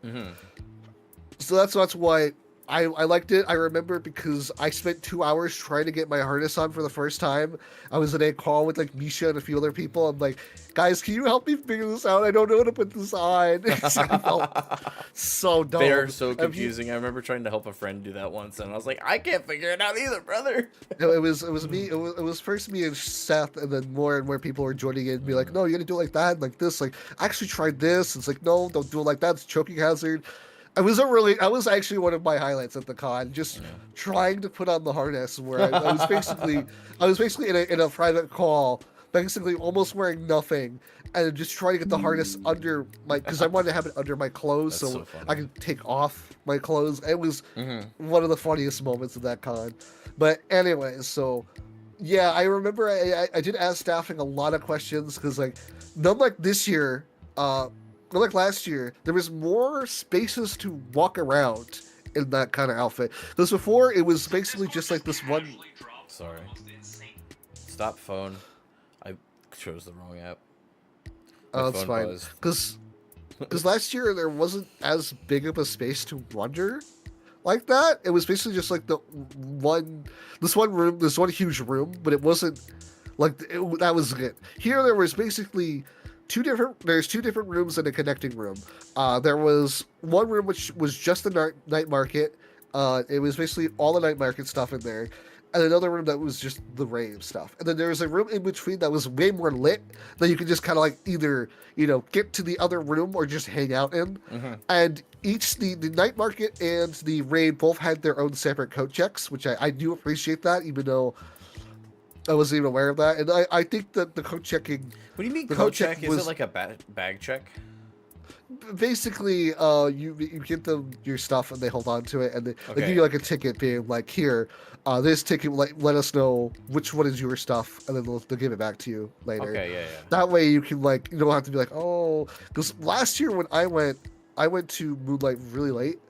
So that's why I liked it. I remember because I spent 2 hours trying to get my harness on for the first time. I was in a call with like Misha and a few other people. I'm like, guys, can you help me figure this out? I don't know how to put this on. I felt so dumb. They're so confusing. I remember trying to help a friend do that once, and I was like, I can't figure it out either, brother. It was me. It was first me and Seth, and then more and more people were joining in and be like, no, you gotta do it like that, like this. Like, I actually tried this. It's like, no, don't do it like that. It's a choking hazard. I was actually one of my highlights at the con, just trying to put on the harness where I was basically in a private call, basically almost wearing nothing, and just trying to get the harness under my, because I wanted to have it under my clothes so I could take off my clothes. It was one of the funniest moments of that con. But anyways, so yeah, I remember I did ask staffing a lot of questions because like, not like this year, like last year, there was more spaces to walk around in that kind of outfit. Because before, it was basically just like this one. Sorry. Stop phone. I chose the wrong app. Oh, that's fine. Because last year there wasn't as big of a space to wander like that. It was basically just like this one huge room, but it wasn't like that was it. Here there was basically there's two different rooms and a connecting room. There was one room which was just the night market. It was basically all the night market stuff in there, and another room that was just the rave stuff. And then there was a room in between that was way more lit that you could just kind of like either get to the other room or just hang out in. And each the night market and the rave both had their own separate code checks, which I do appreciate that, even though I wasn't even aware of that. And I think that the code checking. What do you mean code check? Is it like a bag check? Basically, you give them your stuff and they hold on to it, and they give you like a ticket being like, here, this ticket, like, let us know which one is your stuff, and then they'll give it back to you later. Okay, yeah. That way you can like, you don't have to be like, oh, because last year when I went to Moonlight really late.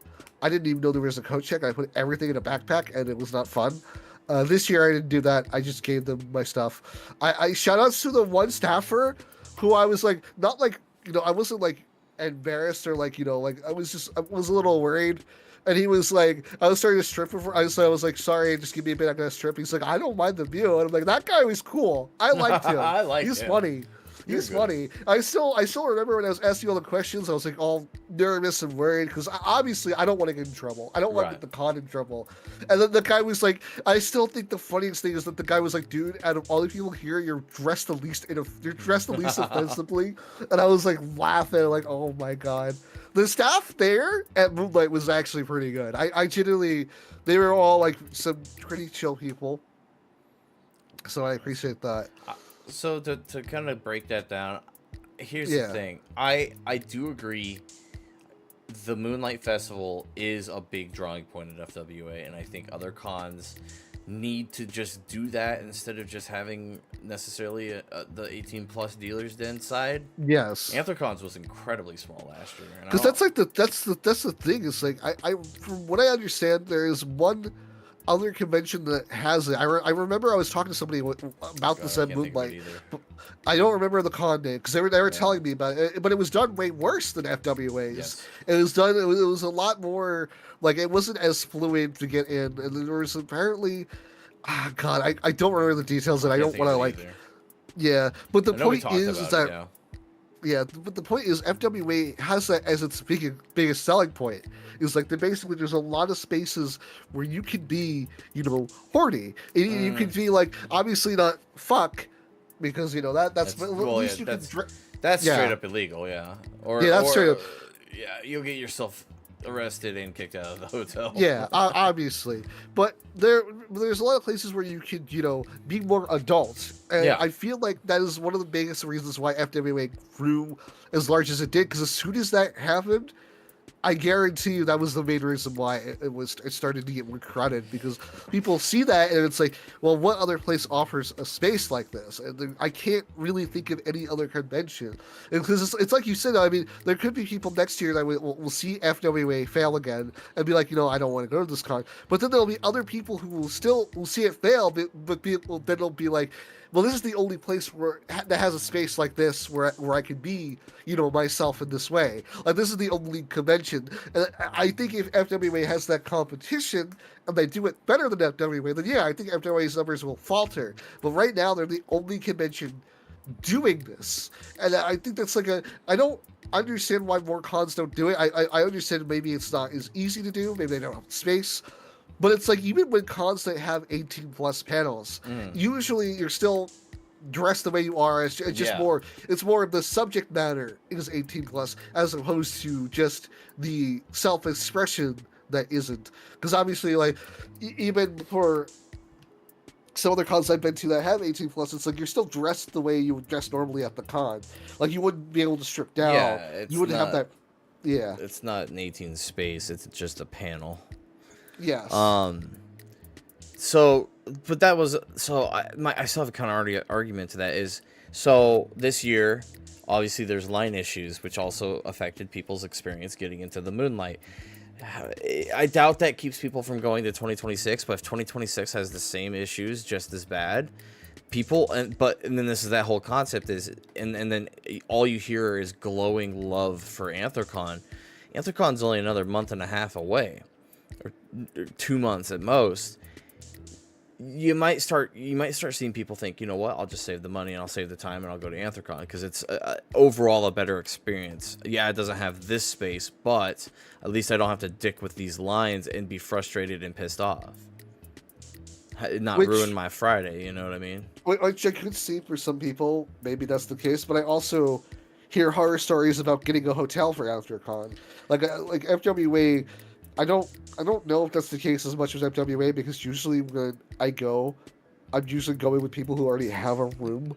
I didn't even know there was a code check. I put everything in a backpack, and it was not fun. This year I didn't do that. I just gave them my stuff. I shout outs to the one staffer who I was like, not like, I wasn't like embarrassed or like, like I was a little worried. And he was like, I was starting to strip before. I was like, sorry, just give me a bit. I'm going to strip. He's like, I don't mind the view. And I'm like, that guy was cool. I liked him. He's funny. He's funny. I still remember when I was asking all the questions, I was like all nervous and worried because obviously I don't want to get in trouble. I don't want to get the con in trouble. And then the guy was like, I still think the funniest thing is that the guy was like, dude, out of all the people here, you're dressed the least offensively. And I was like laughing, like, oh my god. The staff there at Moonlight was actually pretty good. I genuinely, they were all like some pretty chill people. So I appreciate that. So to kind of break that down, here's the thing. I do agree the Moonlight Festival is a big drawing point at FWA, and I think other cons need to just do that instead of just having necessarily the 18 plus dealers den side. Yes. Anthrocons was incredibly small last year. Because that's like that's the thing. It's like I from what I understand, there is one other convention that has it. I remember I was talking to somebody about this at Moonlight. I don't remember the con name because they were telling me about it, but it was done way worse than FWA's. Yes. It was done. It was a lot more like it wasn't as fluid to get in, and there was apparently, God, I don't remember the details, and I don't want to like, yeah. But the point is that. Yeah, but the point is FWA has that as its biggest selling point. Is like basically there's a lot of spaces where you can be, horny. You can be like obviously not fuck, because that's at least you can. That's straight up illegal, yeah. That's straight up. Yeah, you'll get yourself arrested and kicked out of the hotel. Yeah, obviously, but there's a lot of places where you could, be more adult, and Yeah. I feel like that is one of the biggest reasons why FWA grew as large as it did. Because as soon as that happened, I guarantee you that was the main reason why it started to get more crowded, because people see that and it's like, well, what other place offers a space like this? And I can't really think of any other convention, because it's like you said. I mean, there could be people next year that will see FWA fail again and be like, I don't want to go to this con. But then there'll be other people who will see it fail, but then it'll be like, well, this is the only place that has a space like this where I can be, myself in this way. Like, this is the only convention. And I think if FWA has that competition and they do it better than FWA, then yeah, I think FWA's numbers will falter. But right now, they're the only convention doing this, and I think that's like I don't understand why more cons don't do it. I understand maybe it's not as easy to do. Maybe they don't have space. But it's like, even when cons that have 18 plus panels, usually you're still dressed the way you are. It's just more. It's more of the subject matter is 18 plus, as opposed to just the self expression that isn't. Because obviously, like, even for some other cons I've been to that have 18 plus, it's like you're still dressed the way you would dress normally at the con. Like, you wouldn't be able to strip down. Yeah, you wouldn't have that. Yeah, it's not an 18 space. It's just a panel. Yes. So, but that was I still have a kind of argument to that. Is so this year, obviously, there's line issues, which also affected people's experience getting into the Moonlight. I doubt that keeps people from going to 2026. But if 2026 has the same issues, just as bad, and then this is that whole concept is, and then all you hear is glowing love for Anthrocon. Anthrocon's only another month and a half away. Or 2 months at most. You might start seeing people think, you know what, I'll just save the money and I'll save the time and I'll go to Anthrocon because it's overall a better experience. Yeah, it doesn't have this space, but at least I don't have to dick with these lines and be frustrated and pissed off. Not ruin my Friday, you know what I mean? Which I could see for some people, maybe that's the case, but I also hear horror stories about getting a hotel for Anthrocon. Like FWA. I don't know if that's the case as much as FWA, because usually when I go, I'm usually going with people who already have a room.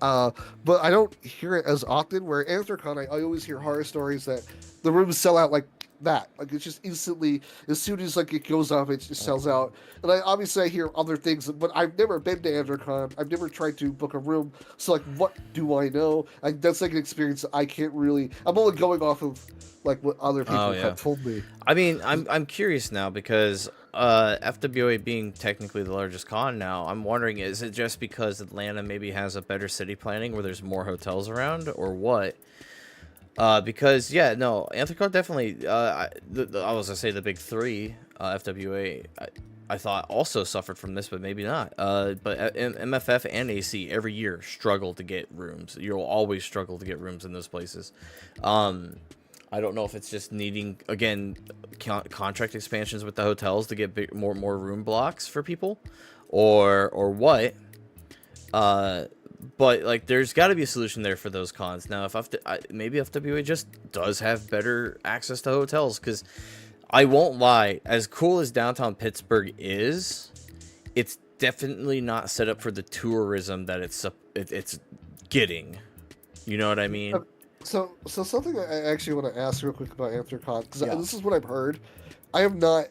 But I don't hear it as often. Where Anthrocon, I always hear horror stories that the rooms sell out like that. Like, it's just instantly, as soon as like it goes up, it just sells out. And I hear other things, but I've never been to Anthrocon. I've never tried to book a room. So like, what do I know? That's like an experience I can't really. I'm only going off of like what other people have told me. I mean, I'm curious now because FWA being technically the largest con now, I'm wondering, is it just because Atlanta maybe has a better city planning where there's more hotels around, or what? Because Anthrocon definitely. I was gonna say the big three, FWA. I thought also suffered from this, but maybe not. But MFF and AC every year struggle to get rooms. You'll always struggle to get rooms in those places. I don't know if it's just needing, again, contract expansions with the hotels to get more room blocks for people, or what. But like, there's got to be a solution there for those cons. Now, if maybe FWA just does have better access to hotels, because I won't lie, as cool as downtown Pittsburgh is, it's definitely not set up for the tourism that it's getting. You know what I mean? So something I actually want to ask real quick about Anthrocon, because this is what I've heard. I have not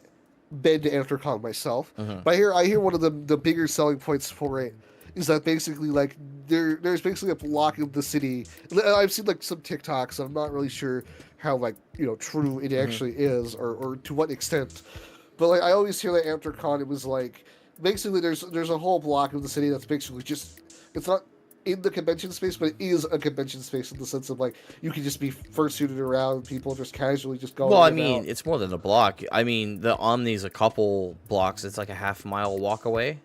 been to Anthrocon myself, but I hear one of the bigger selling points for it is that basically, like, there's basically a block of the city. I've seen like some TikToks. I'm not really sure how, like, true it actually is, or to what extent. But like, I always hear that Anthrocon, it was like basically there's a whole block of the city that's basically just, it's not in the convention space, but it is a convention space in the sense of, like, you can just be fursuited around, people just casually just going. Well, I mean, it's more than a block. I mean, the Omni's a couple blocks. It's like a half-mile walk away,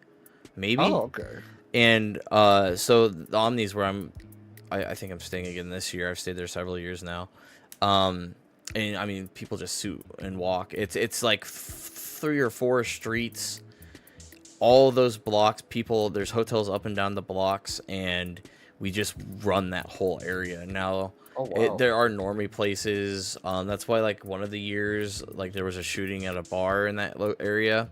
maybe. Oh, okay. And so the Omni's where I think I'm staying again this year. I've stayed there several years now. And I mean, people just suit and walk. It's like 3 or 4 streets. All those blocks, there's hotels up and down the blocks, and we just run that whole area now. Oh wow. There are normie places. That's why like one of the years like there was a shooting at a bar in that area.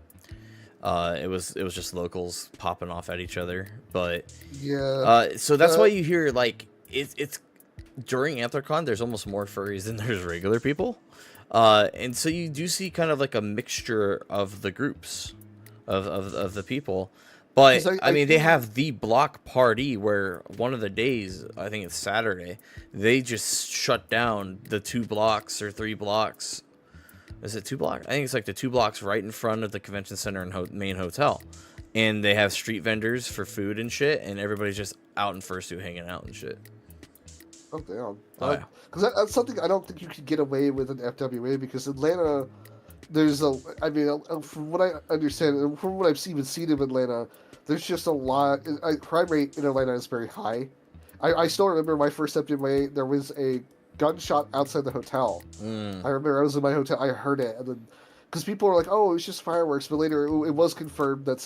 It was just locals popping off at each other, but Yeah. so that's why you hear like it's during Anthrocon there's almost more furries than there's regular people, and so you do see kind of like a mixture of the groups of the people. But 'Cause I mean, they think- have the block party where one of the days, I think it's Saturday, they just shut down the 2 blocks or 3 blocks. Is it 2 blocks? I think it's like the 2 blocks right in front of the convention center and main hotel. And they have street vendors for food and shit, and everybody's just out in fursuit hanging out and shit. Oh damn. Oh, yeah. Because that's something I don't think you could get away with in FWA, because Atlanta, there's a, I mean, from what I understand and from what I've seen in Atlanta, there's just a lot. Crime rate in Atlanta is very high. I still remember my first FWA. There was a gunshot outside the hotel. I remember I was in my hotel. I heard it, and then because people were like, "Oh, it was just fireworks," but later it was confirmed that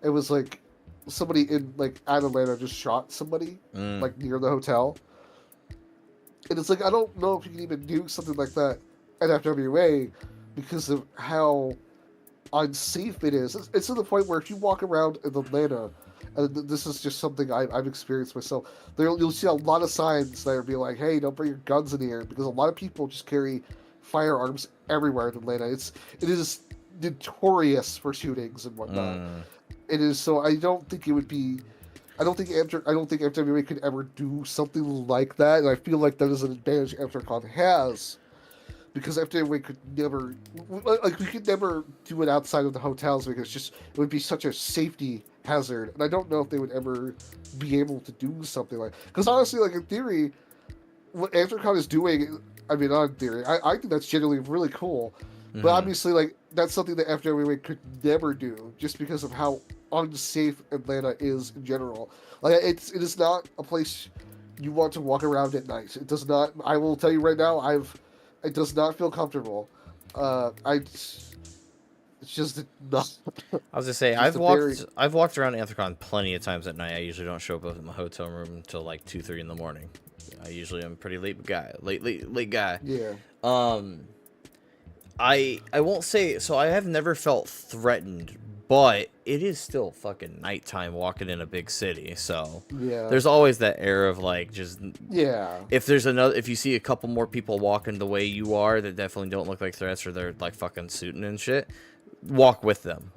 it was like somebody in like at Atlanta just shot somebody like near the hotel. And it's like I don't know if you can even do something like that at FWA because of how unsafe it is. It's to the point where if you walk around in Atlanta, and this is just something I've experienced myself, you'll see a lot of signs that will be like, "Hey, don't bring your guns in here," because a lot of people just carry firearms everywhere in Atlanta. It is notorious for shootings and whatnot. It is, so I don't think it would be. I don't think FWA could ever do something like that, and I feel like that is an advantage Anthrocon has. Because FWA could never, like, we could never do it outside of the hotels because it would be such a safety hazard, and I don't know if they would ever be able to do something like. Because honestly, like in theory, what Anthrocon is doing, I mean, not in theory, I think that's generally really cool, but obviously, like that's something that FWA could never do just because of how unsafe Atlanta is in general. Like it is not a place you want to walk around at night. It does not. I will tell you right now, it does not feel comfortable. It's just not. I was gonna say I've walked around Anthrocon plenty of times at night. I usually don't show up in my hotel room until like 2-3 in the morning. I usually am a pretty late guy. Yeah. I won't say so. I have never felt threatened, but it is still fucking nighttime walking in a big city. So yeah, there's always that air of like just yeah. If you see a couple more people walking the way you are that definitely don't look like threats or they're like fucking suiting and shit, walk with them.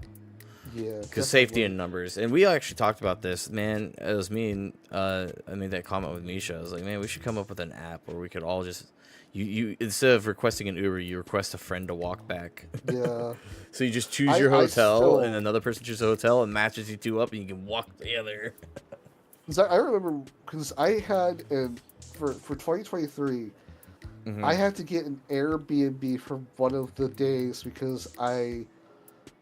Yeah, because safety in numbers. And we actually talked about this, man. It was me and I made that comment with Misha. I was like, man, we should come up with an app where we could all just you instead of requesting an Uber, you request a friend to walk back. Yeah. So you just choose your hotel, and another person chooses a hotel and matches you two up, and you can walk together. Because I remember, because I had for 2023, I had to get an Airbnb for one of the days because I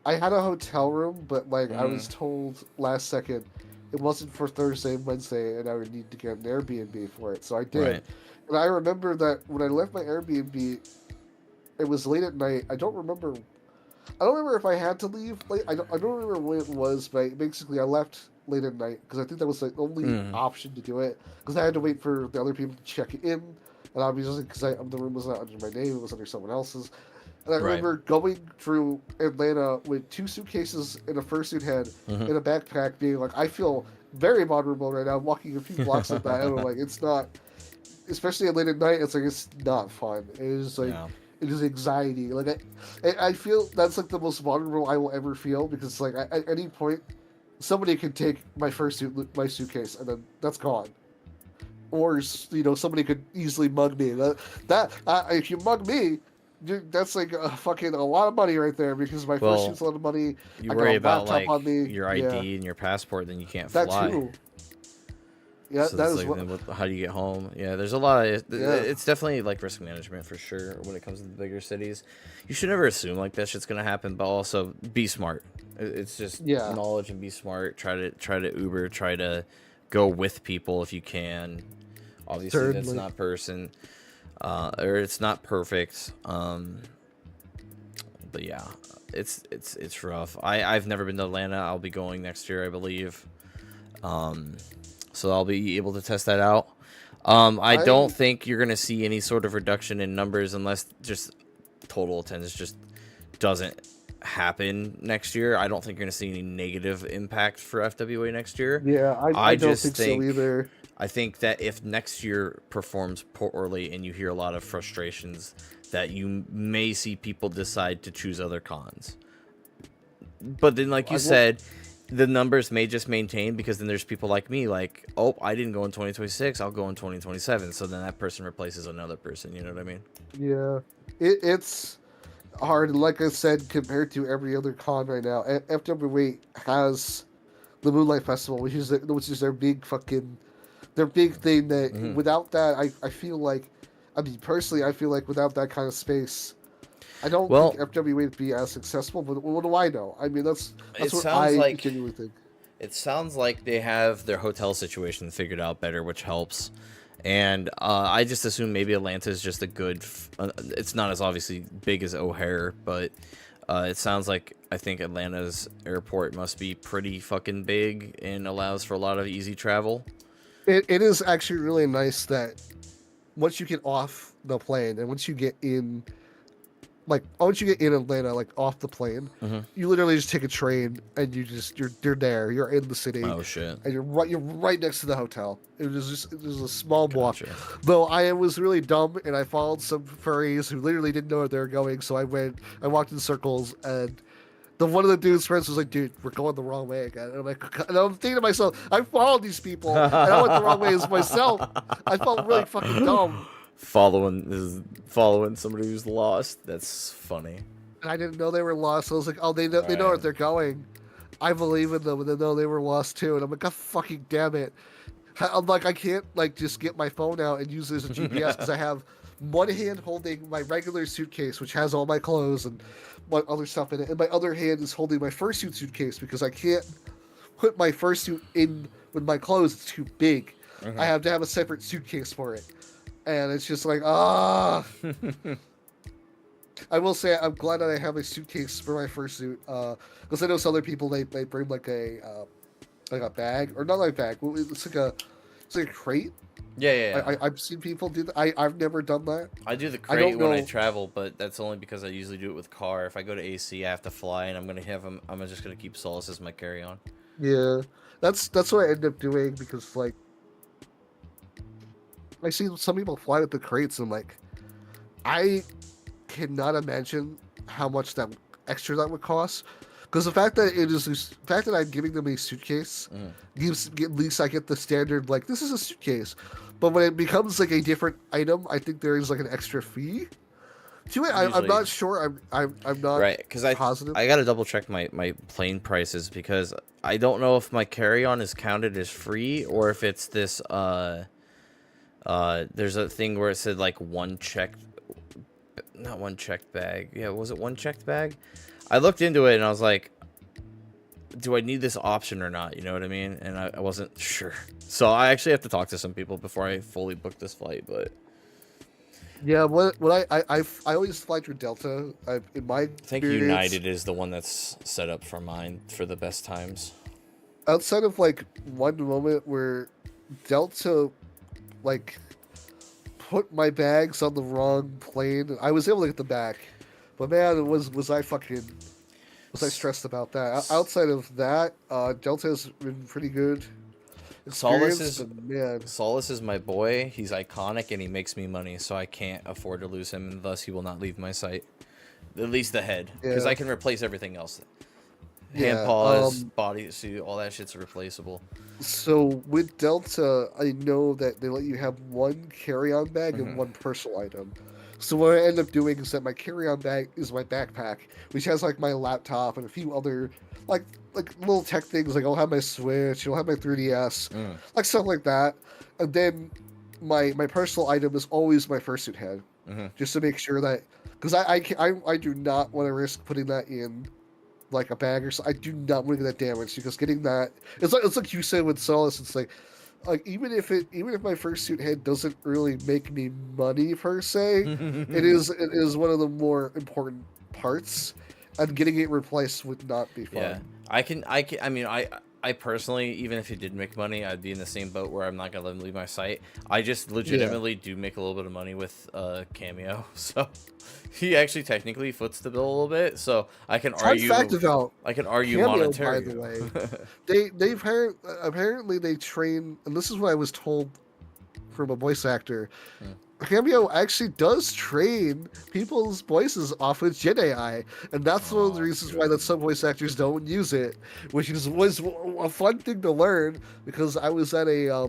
had a hotel room, but like I was told last second it wasn't for Thursday and Wednesday, and I would need to get an Airbnb for it. So I did. Right. And I remember that when I left my Airbnb, it was late at night. I don't remember if I had to leave late. I don't remember when it was, but basically I left late at night because I think that was the only option to do it. Because I had to wait for the other people to check in, and obviously because the room was not under my name, it was under someone else's. And I remember going through Atlanta with 2 suitcases and a fursuit head in a backpack, being like, I feel very vulnerable right now, walking a few blocks like that. And I'm like, it's not, especially at late at night, it's like, it's not fun. It is like, it is anxiety. Like, I feel that's like the most vulnerable I will ever feel, because like at any point, somebody can take my suitcase, and then that's gone. Or, somebody could easily mug me. If you mug me, that's like a lot of money right there, because my first suit's a lot of money. You worry about like your ID and your passport, then you can't fly. That too. Yeah, so that is like, how do you get home? Yeah, there's a lot of it's definitely like risk management for sure when it comes to the bigger cities. You should never assume like that shit's gonna happen, but also be smart. It's just knowledge and be smart. Try to Uber. Try to go with people if you can. Obviously, that's not or it's not perfect. But yeah, it's rough. I've never been to Atlanta. I'll be going next year, I believe. so I'll be able to test that out. I don't think you're gonna see any sort of reduction in numbers unless just total attendance just doesn't happen next year. I don't think you're gonna see any negative impact for FWA next year. Yeah, I don't just think so either. I think that if next year performs poorly and you hear a lot of frustrations, that you may see people decide to choose other cons. But then, like you said, the numbers may just maintain, because then there's people like me, like, oh, I didn't go in 2026, I'll go in 2027. So then that person replaces another person. You know what I mean? Yeah, it's hard. Like I said, compared to every other con right now, FWA has the Moonlight Festival, which is their big fucking their big thing. That without that, I feel like, I mean, personally, I feel like without that kind of space, I don't think FWA would be as successful. But what do I know? I mean, that's what I genuinely think. It sounds like they have their hotel situation figured out better, which helps. And I just assume maybe Atlanta is just a good. It's not as obviously big as O'Hare, but it sounds like I think Atlanta's airport must be pretty fucking big and allows for a lot of easy travel. It is actually really nice that once you get off the plane and once you get in, like once you get in Atlanta, like off the plane, you literally just take a train and you're there. You're in the city. Oh shit! And you're right next to the hotel. It was a small walk. Though I was really dumb and I followed some furries who literally didn't know where they were going. So I walked in circles, and one of the dude's friends was like, "Dude, we're going the wrong way again." And I'm thinking to myself, I followed these people and I went the wrong way as myself. I felt really fucking dumb. Following somebody who's lost. That's funny. And I didn't know they were lost. I was like, oh, they know where they're going. I believe in them, and they know they were lost too. And I'm like, God fucking damn it! I'm like, I can't like just get my phone out and use it as a GPS because I have one hand holding my regular suitcase, which has all my clothes and my other stuff in it, and my other hand is holding my fursuit suitcase because I can't put my fursuit in with my clothes. It's too big. I have to have a separate suitcase for it. And it's just like, I will say I'm glad that I have a suitcase for my fursuit. Because I know some other people they bring like a bag, or not like a bag. It's like a crate. Yeah. I've seen people do that. I've never done that. I do the crate when I travel, but that's only because I usually do it with car. If I go to AC, I have to fly, and I'm just gonna keep Solace as my carry-on. Yeah, that's what I end up doing because like. I see some people fly with the crates, and I'm like, I cannot imagine how much that extra that would cost. Because the fact that I'm giving them a suitcase gives, at least I get the standard, like, this is a suitcase. But when it becomes like a different item, I think there is like an extra fee to it. I'm not sure. I'm not right, because positive. I gotta double check my plane prices, because I don't know if my carry-on is counted as free or if it's this there's a thing where it said like one checked bag. Yeah, was it one checked bag? I looked into it and I was like, do I need this option or not? You know what I mean? And I wasn't sure. So I actually have to talk to some people before I fully book this flight, but yeah, I always fly through Delta. I think United is the one that's set up for mine for the best times. Outside of like one moment where Delta like put my bags on the wrong plane, I was able to get them back, but man, was I stressed about that. Outside of that, Delta's been pretty good. Solace is my boy. He's iconic and he makes me money, so I can't afford to lose him, and thus he will not leave my site. At least the head, because I can replace everything else. Hand paws, body suit, all that shit's replaceable. So with Delta, I know that they let you have one carry-on bag and one personal item. So what I end up doing is that my carry-on bag is my backpack, which has like my laptop and a few other like little tech things. Like I'll have my Switch, I'll have my 3DS, like stuff like that. And then my personal item is always my fursuit head, just to make sure that, because I do not want to risk putting that in like a bag or so. I do not want to get that damaged, because getting that, it's like you said with Solace, it's like even if my fursuit head doesn't really make me money per se, it is one of the more important parts, and getting it replaced would not be fun. Yeah, I I personally, even if he did make money, I'd be in the same boat where I'm not gonna let him leave my site. I just legitimately do make a little bit of money with Cameo, so he actually technically foots the bill a little bit. So I can Fun fact argue, about Cameo, by monetary. the way, apparently they train, and this is what I was told from a voice actor. Hmm. Cameo actually does train people's voices off of Gen AI, and that's one of the Oh, reasons why that good. some voice actors don't use it, which was a fun thing to learn because I was at a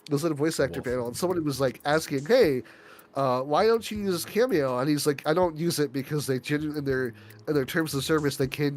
voice actor Wolf. panel, and somebody was like asking, "Hey, why don't you use Cameo?" And he's like, "I don't use it because they in their terms of service they can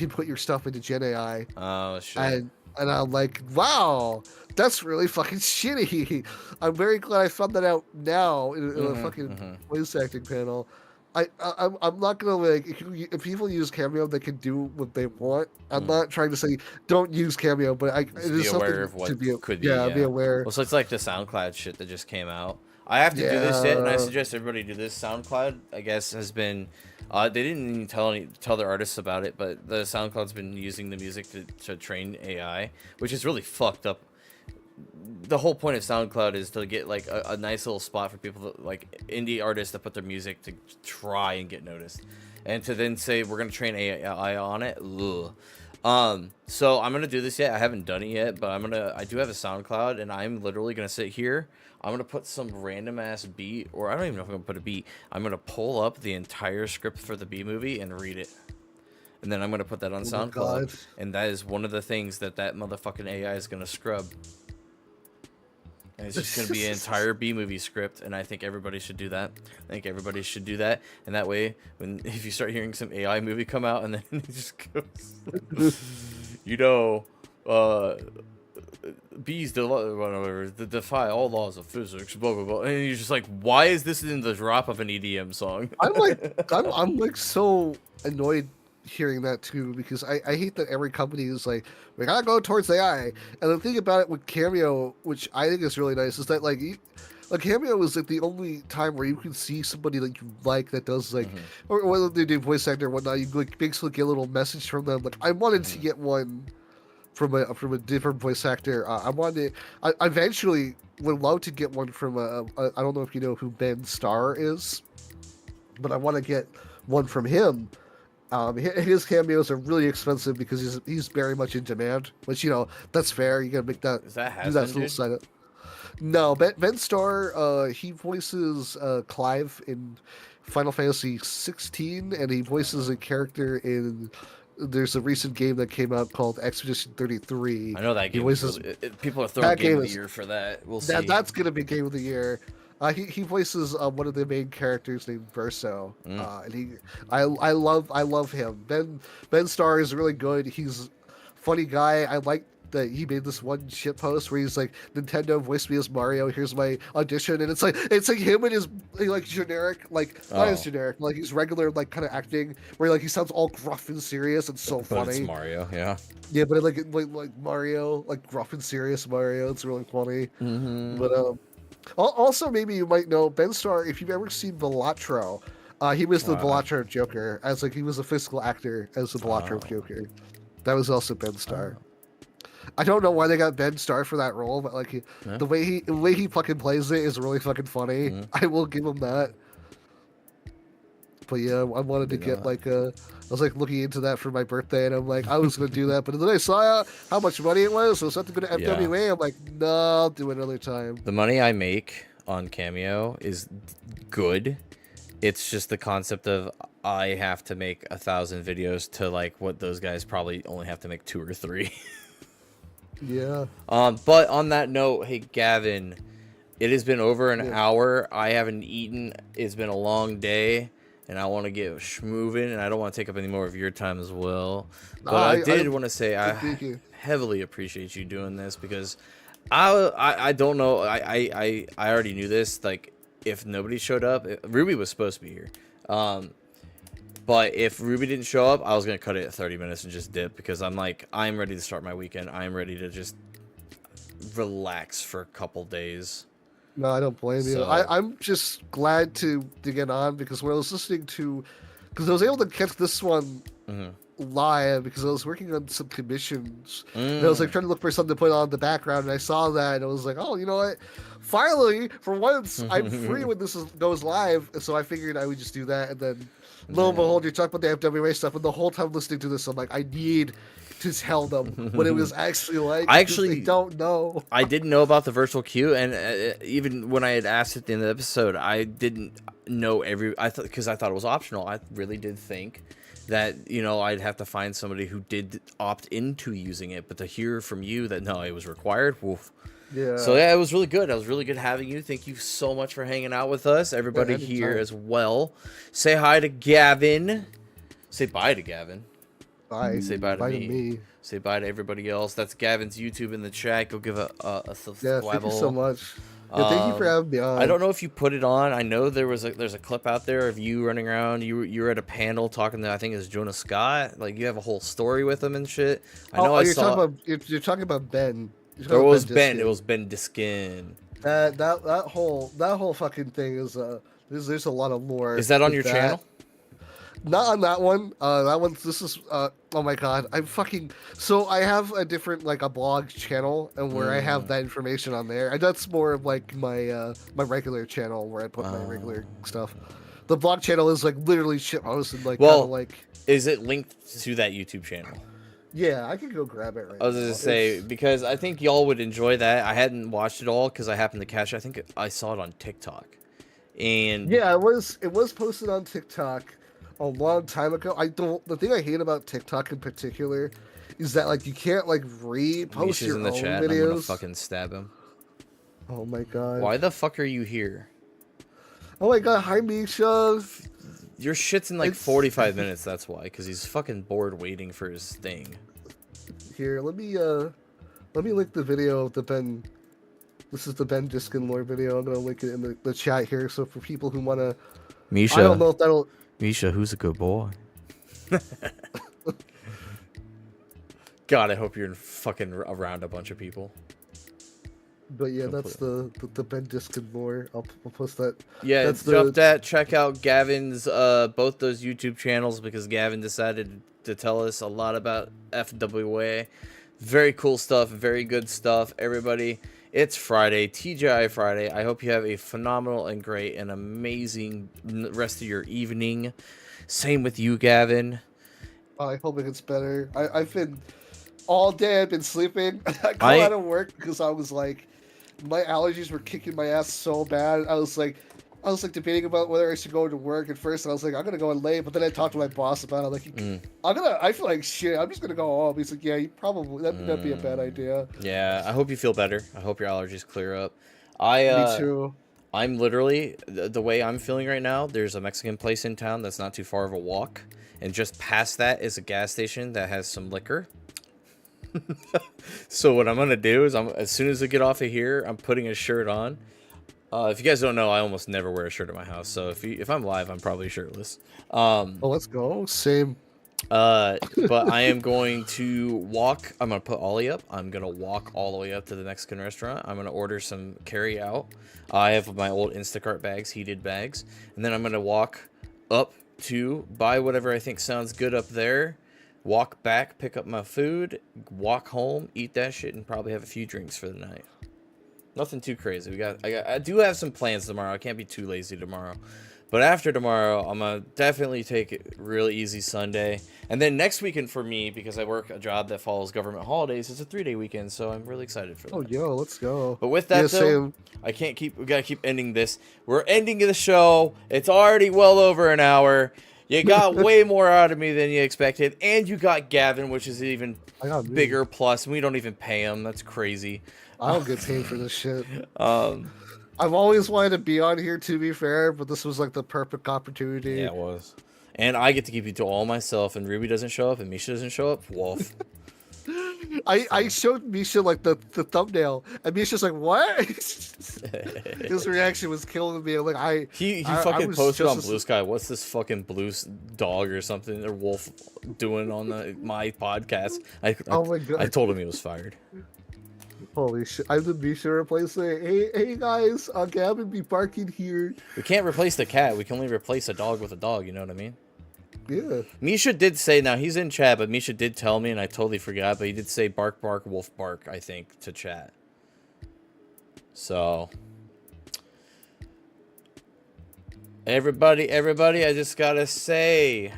put your stuff into Gen AI." Oh shit. And I'm like, wow, that's really fucking shitty. I'm very glad I found that out now in a fucking voice acting panel. I'm not gonna like if people use Cameo, they can do what they want. I'm not trying to say don't use Cameo, but it Just be is aware something of what to be could be. yeah be Yeah. aware. Well, so it's like the SoundCloud shit that just came out. I have to do this yet, and I Yeah, suggest everybody do this. SoundCloud, I guess, has been. They didn't even tell their artists about it, but the SoundCloud's been using the music to train AI, which is really fucked up. The whole point of SoundCloud is to get like a nice little spot for people to, like indie artists to put their music to try and get noticed, and to then say we're gonna train AI on it. Ugh. So I'm gonna do this yet. I haven't done it yet, but I do have a SoundCloud, and I'm literally gonna sit here. I'm gonna put some random ass beat, or I don't even know if I'm gonna put a beat. I'm gonna pull up the entire script for the B movie and read it, and then I'm gonna put that on oh my SoundCloud, god. and that is one of the things that motherfucking AI is gonna scrub. And it's just going to be an entire B movie script, and I think everybody should do that. I think everybody should do that, and that way, if you start hearing some AI movie come out, and then it just goes, you know, bees defy all laws of physics, blah blah blah, and you're just like, why is this in the drop of an EDM song? I'm like so annoyed hearing that too because I hate that every company is like we gotta go towards AI. And the thing about it with Cameo, which I think is really nice, is that like Cameo is like the only time where you can see somebody that you like that does like or whether they do voice actor or whatnot, you like basically get a little message from them. Like I wanted to get one from a different voice actor. I eventually would love to get one from I don't know if you know who Ben Starr is, but I want to get one from him. His cameos are really expensive because he's very much in demand, which that's fair. You gotta make that Is that do has that been, little dude? side. No, Ben Starr, he voices Clive in Final Fantasy 16, and he voices a character in. There's a recent game that came out called Expedition 33. I know that He game is voices really. People are throwing that Game game of the is Year for that. We'll that see. that's gonna be Game of the Year. He voices one of the main characters named Verso, and I love him. Ben Starr is really good. He's a funny guy. I like that he made this one shit post where he's like, Nintendo voiced me as Mario. Here's my audition, and it's like him and his like generic not as Oh, generic like he's regular like kind of acting where like he sounds all gruff and serious and so but it's funny. Mario, yeah. Yeah, but like Mario, like gruff and serious Mario. It's really funny. But also, maybe you might know Ben Starr if you've ever seen Velatro. He was the Uh, Velatro Joker, as like he was a physical actor as the Velatro oh, Joker. That was also Ben oh, Starr. I don't know why they got Ben Starr for that role, but like yeah. the way he fucking plays it is really fucking funny. Mm, I will give him that. But yeah, I wanted to you get know, like I was like looking into that for my birthday, and I'm like, I was gonna do that, but then I saw how much money it was, so something to yeah. FWA. I'm like, no, I'll do it another time. The money I make on Cameo is good. It's just the concept of I have to make 1,000 videos to like what those guys probably only have to make 2 or 3. Yeah. But on that note, hey Gavin, it has been over an Yeah. hour. I haven't eaten. It's been a long day, and I want to get schmoving, and I don't want to take up any more of your time as well. But I did want to say Thank you. heavily appreciate you doing this because I don't know. I already knew this. Like, if nobody showed up, Ruby was supposed to be here. But if Ruby didn't show up, I was gonna cut it at 30 minutes and just dip because I'm ready to start my weekend. I'm ready to just relax for a couple days. No, I don't blame you. So I'm just glad to get on because when I was listening to, because I was able to catch this one live because I was working on some commissions, and I was like Mm. trying to look for something to put on the background, and I saw that, and I was like, oh, you know what? Finally, for once, I'm free when goes live, and so I figured I would just do that, and then lo and behold, you're talking about the FWA stuff, and the whole time listening to this, I'm like, I need to tell them what it was actually like. I Because they actually don't know. I didn't know about the virtual queue, and even when I had asked at the end of the episode, I didn't know I thought because I thought it was optional. I really did think that I'd have to find somebody who did opt into using it, but to hear from you that no, it was required. Woof. Yeah. So yeah, it was really good. It was really good having you. Thank you so much for hanging out with us, everybody here as well. Say hi to Gavin. Say bye to Gavin. Bye. Say bye to Bye me. to me. Say bye to everybody else. That's Gavin's YouTube in the chat. Go give a subscribe. Yeah, thank you so much. Yeah, thank you for having me on. I don't know if you put it on. I know there's a clip out there of you running around. You were at a panel talking to, I think it's Jonah Scott. Like, you have a whole story with him and shit. I know. You're talking about Ben. There was Ben. It was Ben Diskin. That whole fucking thing is there's a lot of lore. Is that on your channel? Not on that one. This is oh my god. So I have a different, like, a blog channel, and where I have that information on there. And that's more of like my my regular channel where I put my regular stuff. The blog channel is like literally shit posted, like, well, like. Is it linked to that YouTube channel? Yeah, I could go grab it right now. I was gonna say, because I think y'all would enjoy that. I hadn't watched it all because I happened to catch it. I think I saw it on TikTok. And yeah, it was posted on TikTok a long time ago. The thing I hate about TikTok in particular is that, like, you can't, like, repost Misha's your in the own chat. videos. I'm gonna fucking stab him. Oh my god. Why the fuck are you here? Oh my god, hi Misha. Your shit's in like 45 minutes, that's why, because he's fucking bored waiting for his thing. Here, let me link the video of the Ben. This is the Ben Diskin lore video. I'm gonna link it in the chat here, so for people who wanna. Misha. I don't know if that'll. Misha, who's a good boy? God, I hope you're fucking around a bunch of people. But yeah, that's the Ben Diskin lore. I'll post that. Yeah, drop that. Check out Gavin's both those YouTube channels, because Gavin decided to tell us a lot about FWA. Very cool stuff, very good stuff. Everybody, it's Friday, TGI Friday. I hope you have a phenomenal and great and amazing rest of your evening. Same with you, Gavin. I hope it gets better. I've been all day. I've been sleeping. I got out of work because I was like, my allergies were kicking my ass so bad. I was like debating about whether I should go to work at first. And I was like, I'm gonna go in late. But then I talked to my boss about it. Like, I feel like shit. I'm just gonna go home. He's like, yeah, you probably that'd be a bad idea. Yeah, I hope you feel better. I hope your allergies clear up. Me too. I'm literally the way I'm feeling right now. There's a Mexican place in town that's not too far of a walk, and just past that is a gas station that has some liquor. So what I'm gonna do is, as soon as I get off of here, I'm putting a shirt on. If you guys don't know, I almost never wear a shirt at my house. So if I'm live, I'm probably shirtless. Oh, let's go. Same. But I am going to walk. I'm gonna put Ollie up. I'm gonna walk all the way up to the Mexican restaurant. I'm gonna order some carry out. I have my old Instacart bags, heated bags, and then I'm gonna walk up to buy whatever I think sounds good up there. Walk back, pick up my food, walk home, eat that shit, and probably have a few drinks for the night. Nothing too crazy. I do have some plans tomorrow. I can't be too lazy tomorrow. But after tomorrow, I'm going to definitely take it real easy Sunday. And then next weekend for me, because I work a job that follows government holidays, it's a 3-day weekend, so I'm really excited for that. Oh, yo, let's go. But with that, though, we got to keep ending this. We're ending the show. It's already well over an hour. You got way more out of me than you expected. And you got Gavin, which is an even bigger plus. And we don't even pay him. That's crazy. I don't get paid for this shit. I've always wanted to be on here, to be fair, but this was like the perfect opportunity. Yeah, it was. And I get to keep you to all myself, and Ruby doesn't show up, and Misha doesn't show up. Wolf. I showed Misha like the thumbnail, and Misha's like, "What?" His reaction was killing me. Like he fucking posted on Blue Sky, "What's this fucking blue dog or something or wolf doing on my podcast?" Oh my god! I told him he was fired. Holy shit! I'm the Misha replacement. Hey guys, Gavin be barking here. We can't replace the cat. We can only replace a dog with a dog. You know what I mean? Yeah. Misha did say, now he's in chat, but Misha did tell me, and I totally forgot, but he did say bark, bark, wolf, bark, I think, to chat. So, everybody, I just gotta say,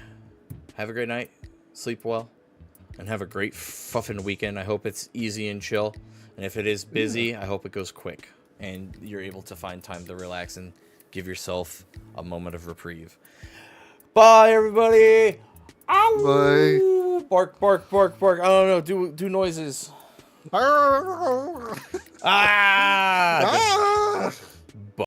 have a great night, sleep well, and have a great fucking weekend. I hope it's easy and chill, and if it is busy, I hope it goes quick, and you're able to find time to relax and give yourself a moment of reprieve. Bye, everybody. Ow! Bye. Bark, bark, bark, bark. I don't know. Do noises. Ah! Ah!